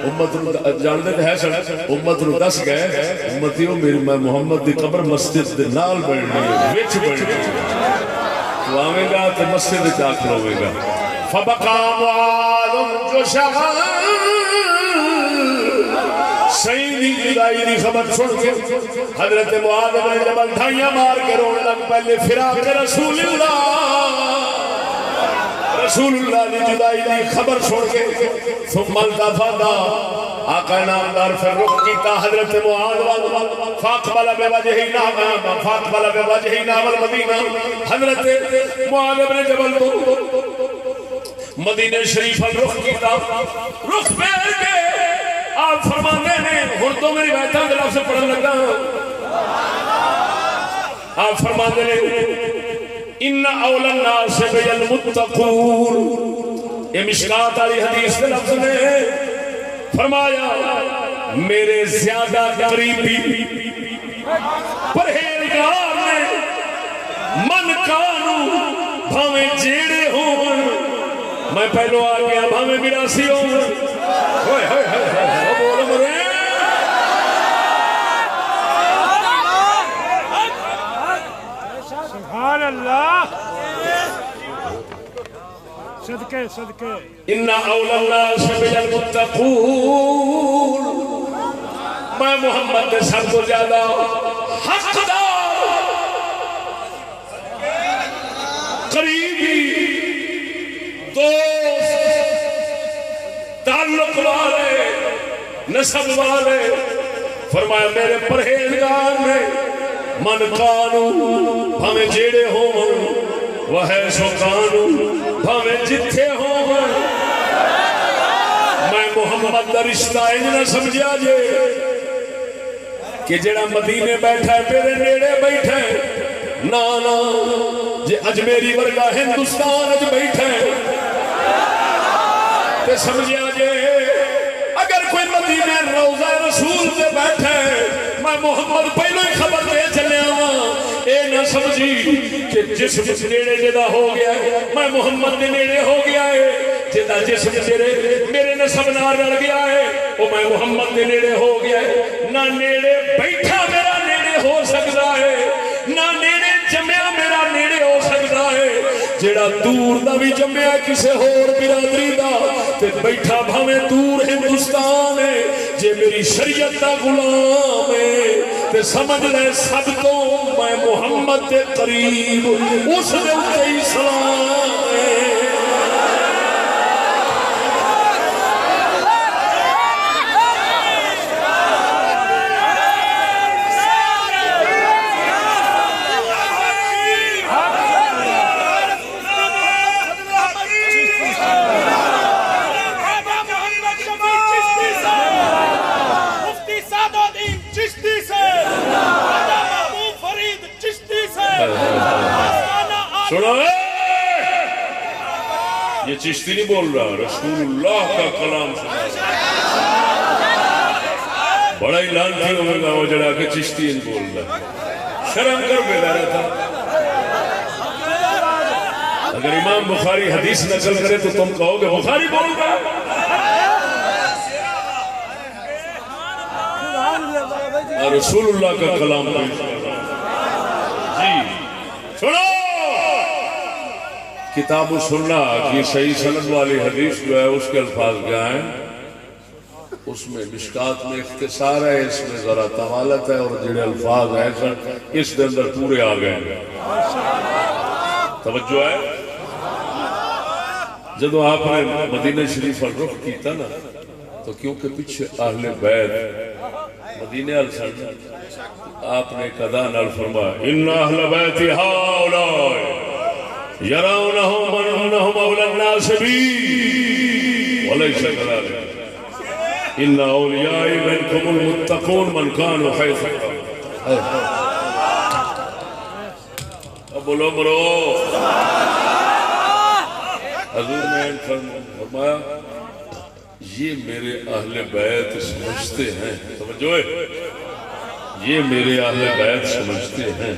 امت جان دے ہے سن امت نو دس گئے امتیوں میری میں محمد دی قبر مسجد دے نال بڑھنی ہے وچ بڑھنی ہے تو آویں گا تے مسجد جا کھلوے گا فبقا معاذ جو شغل سیدی جدائی دی خبر سن کے حضرت معاذ بن جبل ڈھائیاں مار کے رونے لگ پہلے فراق رسول اللہ دی جدائی دی خبر سن کے ثم التفت آقا نامدار پھر رخ کیتا حضرت معاذ فاقبل بوجہی نحو المدینہ حضرت معاذ بن جبل کو مدینہ شریف رخ کیتا رخ پھیر کے آپ فرمانے ہیں ہن تو میری بیٹھا دے لفظ پڑھن لگا آپ فرمانے ہیں ان اول الناس بالمتقون یہ مشکات والی حدیث کے لفظ نے فرمایا میرے زیادہ قریبی پرہیزگار نے من کانو بھاویں جیڑے ہون میں پہلو آ گیا بھامے میراسی ہوں ہوئے ہوئے ہوئے بول مرے سبحان اللہ صدقے صدقے اِنَّا أَوْلَى النَّاسِ بِالْمُتَّقُونَ میں محمد نے سب کو زیادہ حقدار قریبی دوست تعلق والے نسب والے فرمایا میرے پرہیزگار نے من کانو ہمیں جیڑے ہوں وہ ہے سو کانو ہمیں جتھے ہوں میں محمد دا رشتہ انجھ نہ سمجھا جے کہ جڑا مدینے بیٹھا ہے میرے نیڑے بیٹھا ہے نانا جے اجمیری ورگا ہندوستان اج بیٹھا ہے تے سمجھا جے اگر کوئی مدینے روضہ رسول تے بیٹھا ہے میں محمد پہلو ہی خبر دے چلے آواں اے نہ سمجھی کہ جسم نیڑے جدا ہو گیا ہے میں محمد نے نیڑے ہو گیا ہے جدا جسم میرے نسب نال رل گیا ہے وہ میں محمد نے نیڑے ہو گیا ہے نہ نیڑے بیٹھا میرا نیڑے ہو سکتا ہے نہ نیڑے جمیا میرا نیڑے ہو سکتا ہے جڑا دور دا بھی جمیا کسے ہور برادری دا تے بیٹھا بھاویں دور ہندوستان ہے جے میری شریعت دا غلام ہے تے سمجھ لے سب تو میں محمد دے قریب اس دے اتے ہی سلام ہے یہ چشتی نہیں بول رہا رسول اللہ کا کلام سنا بڑا ہی لانتی ہوگا گاؤں جڑا کہ چشتی نہیں بول رہا شرم کر بیدا رہا تھا اگر امام بخاری حدیث نقل کرے تو تم کہو گے بخاری بول رہا رسول اللہ کا کلام جی سنو کتاب و سننا کی صحیح سند والی حدیث جو ہے اس کے الفاظ کیا ہیں اس میں مشکات میں اختصار ہے اس میں ذرا طوالت ہے اور جڑے الفاظ ہیں اس کے اندر پورے آ گئے توجہ ہے جب آپ نے مدینہ شریف پر رخ کیتا نا تو کیونکہ پیچھے اہل بیت مدینہ السن آپ نے قضا نال فرمایا ان اہل بیت ہؤلاء يرونهم انهم اولى الناس بي وليس كذلك ان اوليائي منكم المتقون من كانوا حيث اب بولو برو حضور نے فرمایا یہ میرے اہل بیت سمجھتے ہیں توجہ یہ میرے اہل بیت سمجھتے ہیں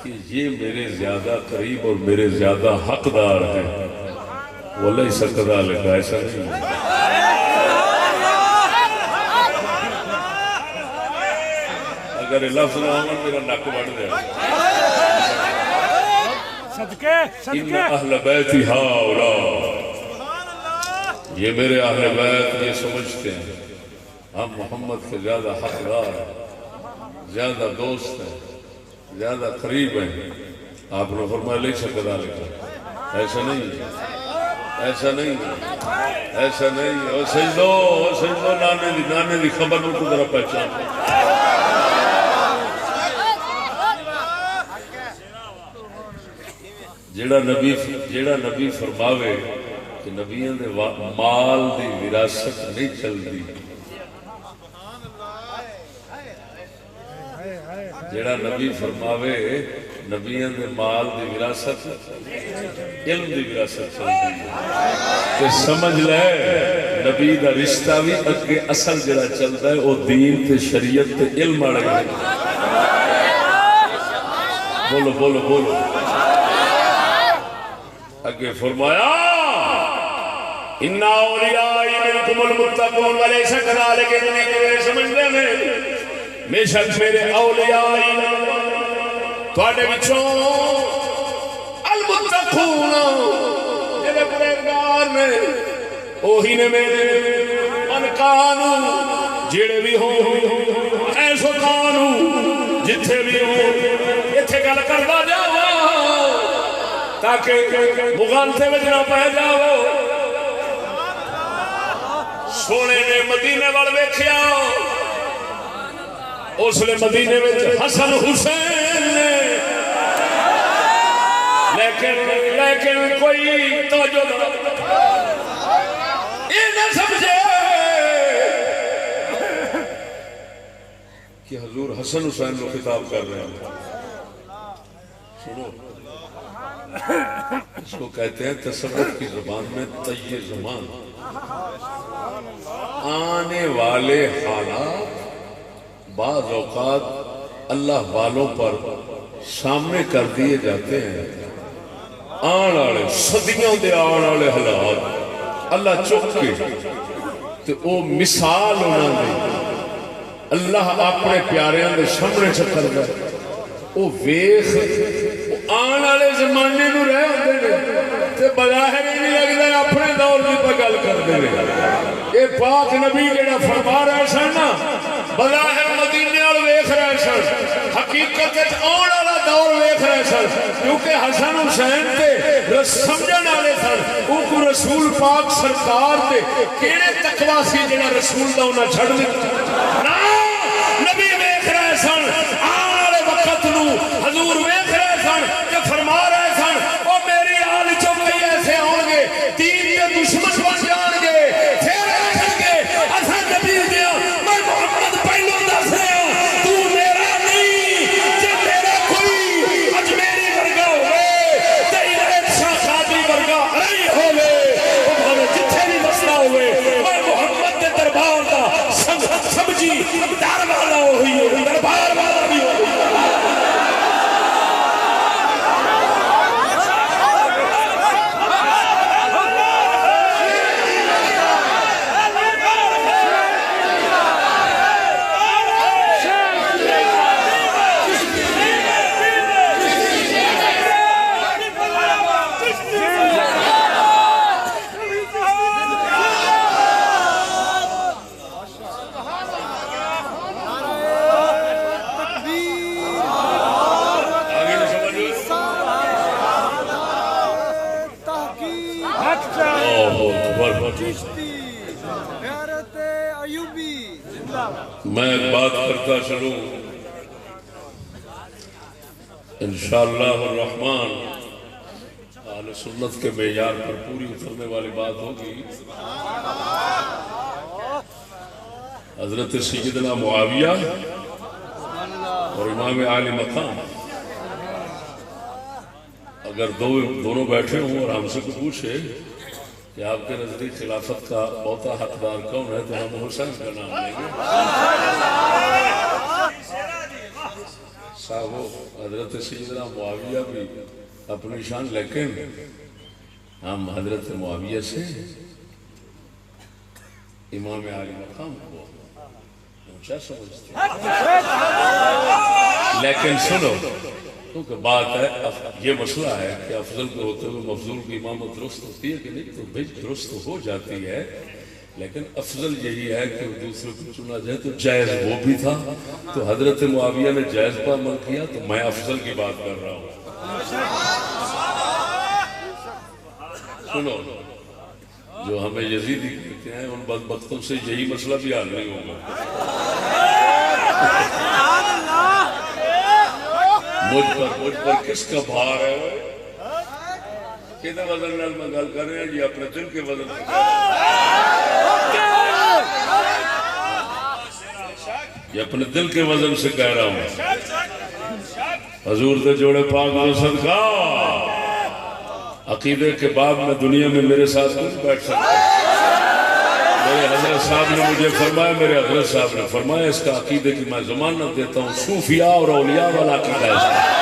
کہ یہ میرے زیادہ قریب اور میرے زیادہ حقدار ہیں وَلَيْسَ كَذَلِكَ ایسا نہیں اگر لفظ نہ ہوں میرا نک بڑھ دے صدقے ان اہل بیت ہؤلاء یہ میرے اہل بیت یہ سمجھتے ہیں ہم محمد کے زیادہ حقدار ہیں زیادہ دوست ہیں زیادہ قریب ہیں آپ نے فرمایا لے سکتا لکھا ایسا نہیں ایسا نہیں ایسا نہیں اور سجدو نانے دی خبر میں تو ذرا پہچان جیڑا نبی فرماوے کہ نبیوں دے مال دی وراثت نہیں چل دی جیڑا نبی فرماوے نبیوں دے مال دی وراثت علم دی وراثت چل دی کہ سمجھ لے نبی دا رشتہ بھی اگے اصل جڑا چلتا ہے وہ دین تے شریعت تے علم آڑے گا بولو بولو بولو اگے فرمایا ان اولیاء منکم المتقون ولیس کذالک انہیں سمجھتے ہیں بے شک میرے اولیاء تواڈے وچوں المتقون جڑے پرہیزگار نے اوہی نے میرے انکانو جڑے بھی ہوں ایسو کانو جتھے بھی ہوں اتھے گل کردا جاؤ تاکہ مغالطے وچ نہ پہ جاؤ سونے نے مدینے وال ویکھیا اس لئے مدینے وچ حسن حسین نے لیکن کوئی توجہ یہ نہ سمجھے کہ حضور حسن حسین کو خطاب کر رہے ہیں سنو اس کو کہتے ہیں تصوف کی زبان میں طی زمان آنے والے حالات بعض اوقات اللہ والوں پر سامنے کر دیے جاتے ہیں آن والے صدیوں دے آن والے حالات اللہ چک کے تو وہ مثال انہوں نے اللہ اپنے پیاریاں دے سامنے چکر گئے وہ ویخ آن والے زمانے نو رہ ہوندے نے تے بظاہر ہی نہیں لگدا اپنے دور دی پہ گل کردے نے اے پاک نبی جڑا فرما رہے سن نا بظاہر مدینے وال ویکھ رہے سن حقیقت وچ آن والا دور ویکھ رہے سن کیونکہ حسن حسین تے سمجھن والے سن او کو رسول پاک سرکار تے کیڑے تقوی سی جڑا رسول دا انہاں چھڈ دتا نا نبی ویکھ رہے سن آن والے وقت نو حضور ویکھ رہے سن کہ فرما رہے سن او میری آل چوں کئی ایسے ہوں گے دین کے دشمن بن جان گے پھر آخر کے اصل نبی دیا میں محمد پہلو دس رہا تو میرا نہیں جب میرا کوئی اجمیری ورگا ہوئے تیرے شاہ خادری ورگا نہیں ہوئے وہ جتھے بھی مسئلہ ہوئے میں محمد کے دربار کا سمجھی در والا ہوئی ہو دربار والا بھی ہو میں ایک بات کرتا چلوں انشاءاللہ الرحمن اہل سنت کے معیار پر پوری اترنے والی بات ہوگی حضرت سیدنا معاویہ اور امام عالی مقام اگر دونوں بیٹھے ہوں اور ہم سے کو پوچھے کہ آپ کے نزدیک خلافت کا بہتا حقدار کون ہے تو ہم حسین کا نام لیں گے صاحبو حضرت سیدنا معاویہ بھی اپنی شان لیکن ہم حضرت معاویہ سے امام عالی مقام کو اونچا سمجھتے ہیں لیکن سنو کیونکہ بات ہے یہ مسئلہ ہے کہ افضل کے ہوتے ہوئے مفضول کی امامت درست ہوتی ہے کہ نہیں تو بھی درست ہو جاتی ہے لیکن افضل یہی ہے کہ دوسرے کو چنا جائے تو جائز وہ بھی تھا تو حضرت معاویہ نے جائز پر عمل کیا تو میں افضل کی بات کر رہا ہوں سنو جو ہمیں یزیدی کہتے ہیں ان بدبختوں سے یہی مسئلہ بھی حل نہیں ہوگا مجھ پر کس کا بھار ہے کتنے وزن نال میں گل کر رہے ہیں یہ اپنے دل کے وزن سے یہ اپنے دل کے وزن سے کہہ رہا ہوں حضور سے جوڑے پاک و صدقہ عقیدے کے باب میں دنیا میں میرے ساتھ کچھ بیٹھ سکتا میرے حضرت صاحب نے مجھے فرمایا میرے حضرت صاحب نے فرمایا اس کا عقیدے کی میں ضمانت دیتا ہوں صوفیاء اور اولیاء والا عقیدہ ہے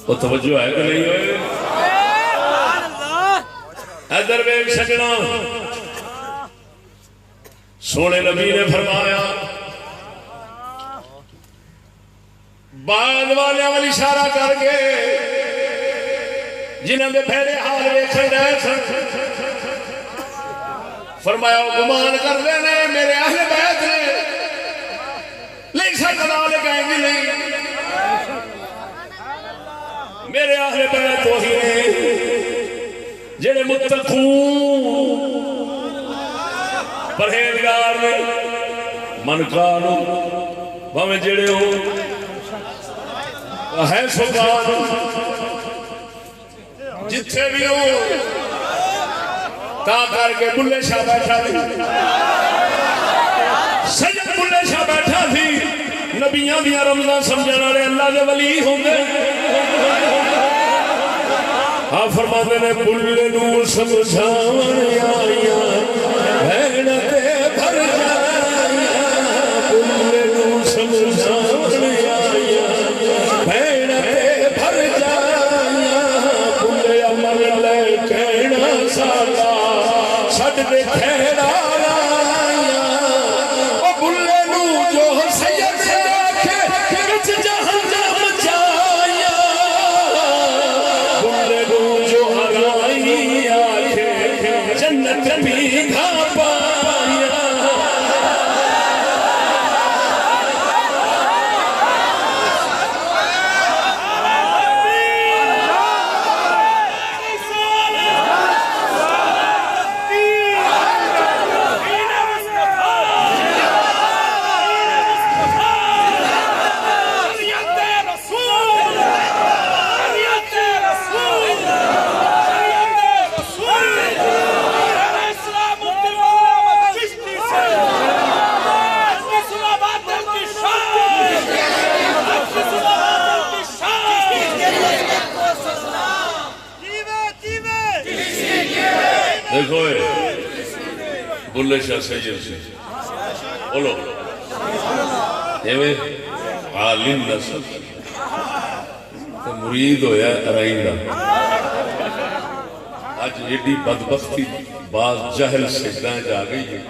وہ توجہ ہے کہ نہیں ہوئے؟ ادھر ویکھ سجنا سونے نبی نے فرمایا بعد والے والی اشارہ کر کے جنہوں نے پہلے حال ویکھن رہے سن فرمایا گمان کر دے نے میرے اہل بیت نے لیکن کدال کہیں گے نہیں میرے اہل بیت وہی نے جڑے متقون پرہیزگار نے منکار بھاویں جڑے ہو ہے سکار جتھے بھی ہو تا کر کے بلے شاہ بیٹھا تھی سید بلے شاہ بیٹھا تھی نبیاں دیا رمضان سمجھنے والے اللہ کے ولی ہوں گے ہاں فرماتے نے بلے نور سمجھانے آئیاں بہن تے بھر جائیاں بلے نور سمجھانے آئیاں بہن تے بھر جائیاں بلے امر لے کہنا سالا چھڑ دے کھیڑا رائیاں او بلے نور جو سید سے آکھے کچھ جہنم جائیاں بلے نور جو ہرائی آکھے جنت بھی گھا پائیاں دیکھو بلے شاہ سید سے بولو عالم نسل مرید ہویا ارائندہ آج ایڈی بدبختی بعض جہل سجدہ جا گئی ہے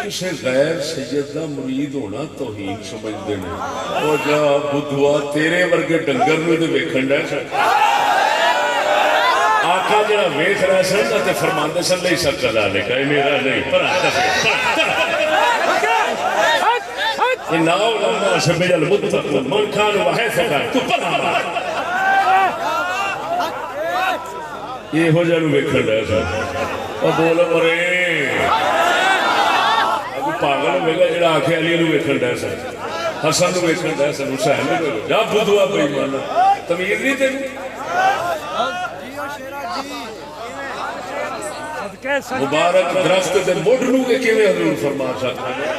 کسی غیر سید دا مرید ہونا توہین سمجھ دینا اور جا بدھوا تیرے ورگے ڈنگر میں دے ویکھن ڈے سکتا آقا جڑا ویکھ رہا سن تے فرماندے سن نہیں سب کلا لے کہ میرا نہیں پر انہو لما شبیل المتقون من کان وحی فکان تو پر یہ ہو جانو ویکھن رہا سن اور بولا مرے ابھی پاگل ہوئے جڑا آنکھیں علی نو ویکھن رہا سن حسن نو ویکھن رہا سن حسین نو ویکھن جا بدھوا پہ ایمانا تمیر نہیں تیری مبارک درخت دے موڑنوں کے کیویں حضور فرما سکتے ہیں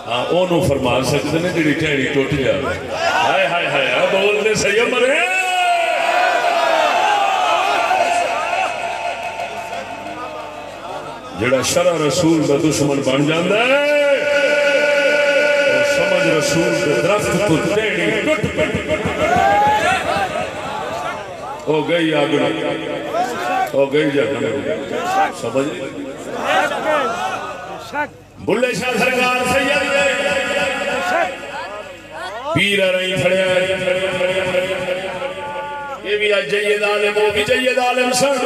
ہاں اونوں فرما سکتے ہیں جڑی ٹہنی ٹوٹ جاوے ہائے ہائے ہائے بولنے سید مرے جڑا شرع رسول دا دشمن بن جاندا ہے اور سمجھ رسول دے درخت تو ٹہنی ٹوٹ پئی ہو گئی آگے ہو گئی جہنم سمجھ بلے شاہ سرکار سید پیر رہی کھڑیا یہ بھی آج جید عالم وہ بھی جید عالم سن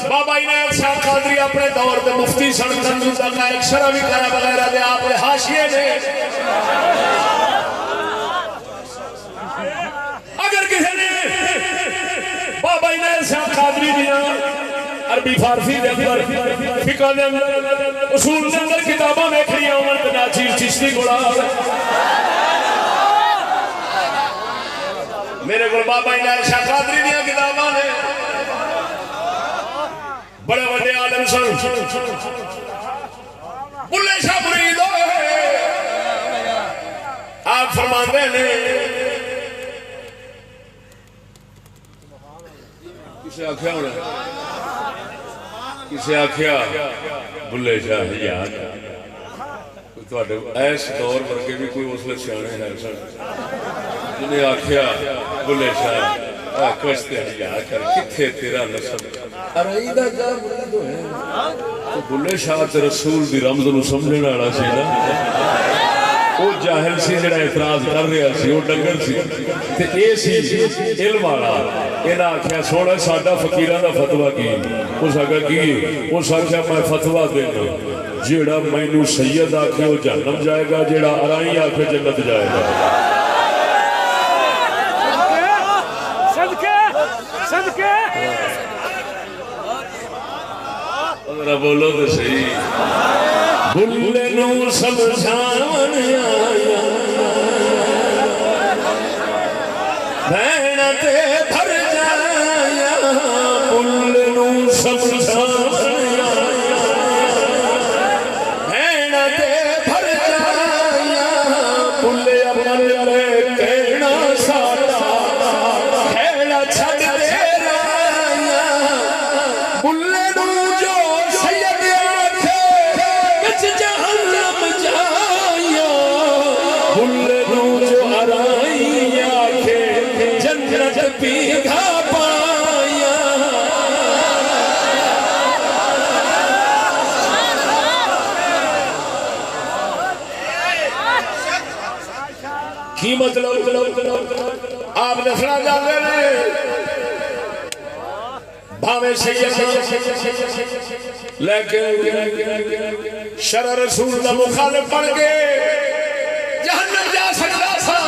بابا عنایت شاہ قادری اپنے دور دے مفتی سن تنظیم کا ایک شرعی کرا وغیرہ دے آپ حاشیے نے اگر کسی نے بابا عنایت شاہ قادری دیا عربی فارسی دے اندر فقہ دے اندر اصول دے اندر کتاباں دیکھنی عمر بن ناچیر چشتی گوڑا میرے کو بابا عنایت شاہ قادری دیا کتاباں نے بڑے بڑے عالم سن بلے شاہ مرید ہوئے آپ فرماندے نے کسے آکھیا ہونا کسے آکھیا بلے شاہ یاد ایس دور ورگے بھی کوئی اس لئے سیانے ہے جنہیں آکھیا بلے شاہ کچھ تیریا کر کتھے تیرا نسب ارائی دا جا مرید ہوئے بلے شاہ تے رسول دی رمض نو سمجھنے والا سی نا وہ جاہل سی جڑا اعتراض کر رہا سی وہ ڈنگر سی تے اے سی علم والا انہاں آکھیا سونا ساڈا فقیراں دا فتوی کی اس آکھیا کی اس آکھیا میں فتوی دینا جیڑا مینوں سید آکھے وہ جہنم جائے گا جیڑا ارائی آکھے جنت جائے گا صدقے صدقے ذرا بولو تو صحیح بلے نو سمجھاون آیا بہن تے بھر جایا بلے نو سمجھاون آیا بہن تے بھر جایا بلے امر لے کہنا ساڈا کھیلا چھڈ دے رایا بلے نو جو سید آکھے وچ جہنم جایا بلے نو جو ارائی آکھے جنت پیگا پایا کی مطلب آپ دسنا چاہتے ہیں بھاوے سید لیکن شرع رسول دا مخالف بن کے جہنم جا سکتا تھا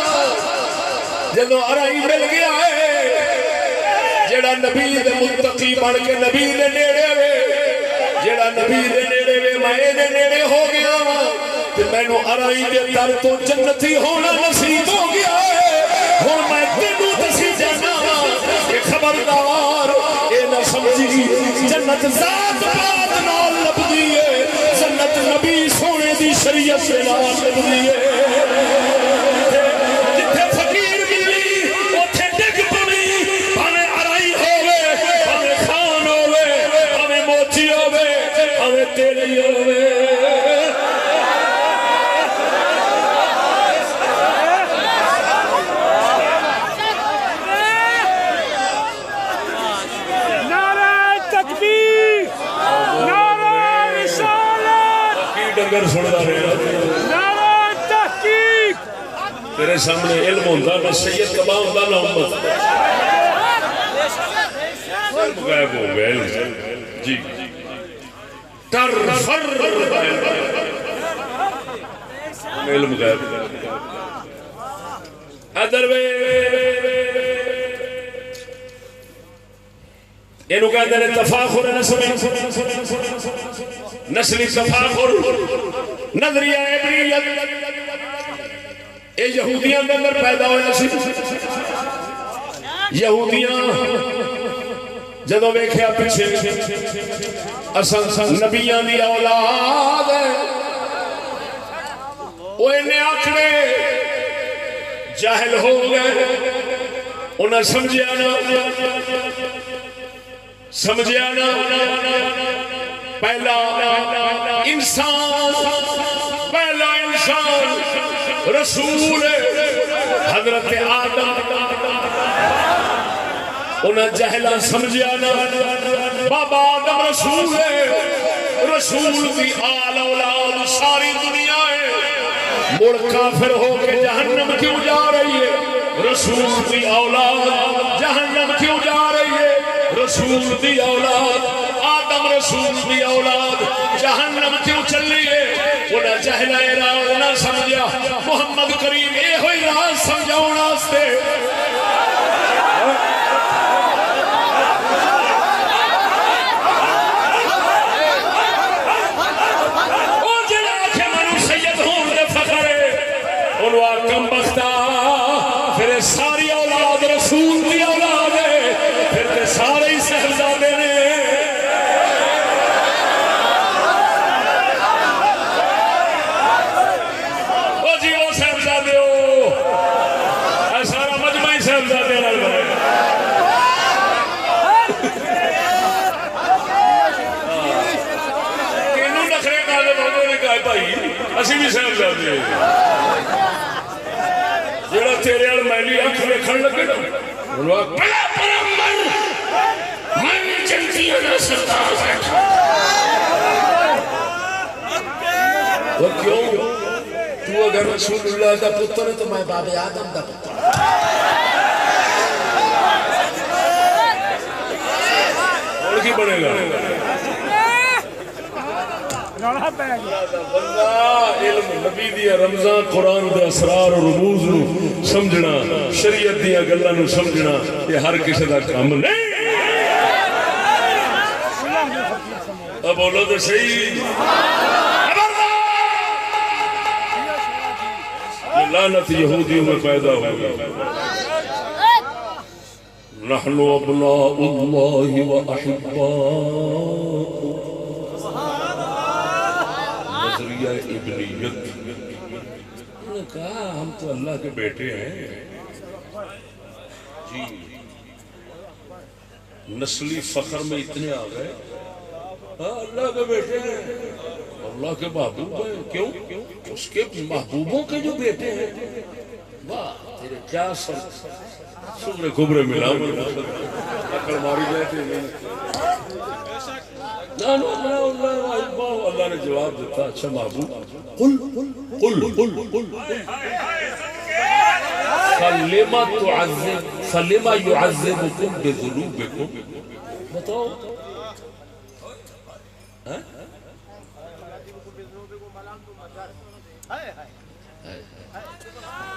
جدو ارائی مل گیا ہے جڑا نبی دے متقی بن کے نبی دے نیڑے وے جڑا نبی دے نیڑے وے میں دے نیڑے ہو گیا تے مینوں ارائی دے در تو جنتی ہونا نصیب ہو گیا ہے ہن میں تینوں دسی جانا کہ خبردار اے نہ سمجھی جنت ذات بات نال لبدی ہے جنت نبی سونے دی شریعت سے نال لبدی ہے جتھے فقیر ملی اوتھے ڈگ پوی بھاویں ارائی ہوے بھاویں خان ہوے بھاویں موچی ہوے بھاویں تیری ہوے ڈنگر سندا رہا نعرہ تحقیق تیرے سامنے علم ہوندا نہ سید تباہ ہوندا نہ امت غائب ہو گئے جی تر فر علم غائب ادھر وے اینو کہتے ہیں تفاخر نسلی تفاخر نظریہ ابریت اے یہودیاں کے اندر پیدا ہویا سی یہودیاں جدوں ویکھیا پیچھے اساں نبیاں دی اولاد ہے وہ انہیں آکھنے جاہل ہو گئے انہیں سمجھیا نا پہلا انسان رسول حضرت آدم انہیں جہلا سمجھیا نا بابا آدم رسول دی آل اولاد ساری دنیا ہے مڑ کافر ہو کے جہنم کیوں جا رہی ہے رسول دی اولاد جہنم کیوں جا رہی ہے رسول دی اولاد آدم رسول دی اولاد جہنم کیوں چلی ہے انہیں جہلا راہ نہ سمجھا محمد کریم اے ہوئی راہ سمجھاؤں واسطے کم بختہ پھر ساری اولاد رسول دی اولاد ہے پھر تے سارے ہی صاحبزادے نے او جی وہ صاحبزادے ہو اے سارا مجمع ہی صاحبزادے نال بنے تینوں نخرے نال بابوں نے کہا بھائی اسی بھی صاحبزادے جڑا تیرے ال میلی اکھ ویکھن لگے نا بولو بڑا پیغمبر میں جنتیاں دا سردار بیٹھا وہ کیوں تو اگر رسول اللہ دا پتر ہے تو میں باب آدم دا پتر اور کی بنے گا بندہ علم نبی دیا رمضان قرآن دے اسرار اور رموز نو سمجھنا شریعت دیا گلہ نو سمجھنا یہ ہر کسی دا کام نہیں اب بولو تو صحیح لعنت یہودیوں میں پیدا ہوگی نحن ابناء اللہ و احباء نظریہ ابنیت انہوں نے کہا ہم تو اللہ کے بیٹے ہیں جی نسلی فخر میں اتنے آ گئے اللہ کے بیٹے ہیں اللہ کے محبوب ہیں کیوں اس کے محبوبوں کے جو بیٹے ہیں واہ تیرے کیا سبرے کبرے ملا اکڑ ماری بیٹے اللہ نے جواب دیتا اچھا محبوب قل فلما يعذبكم بذنوبكم بتاؤ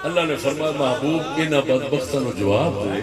اللہ نے فرمایا محبوب انہاں بدبختاں نو جواب دے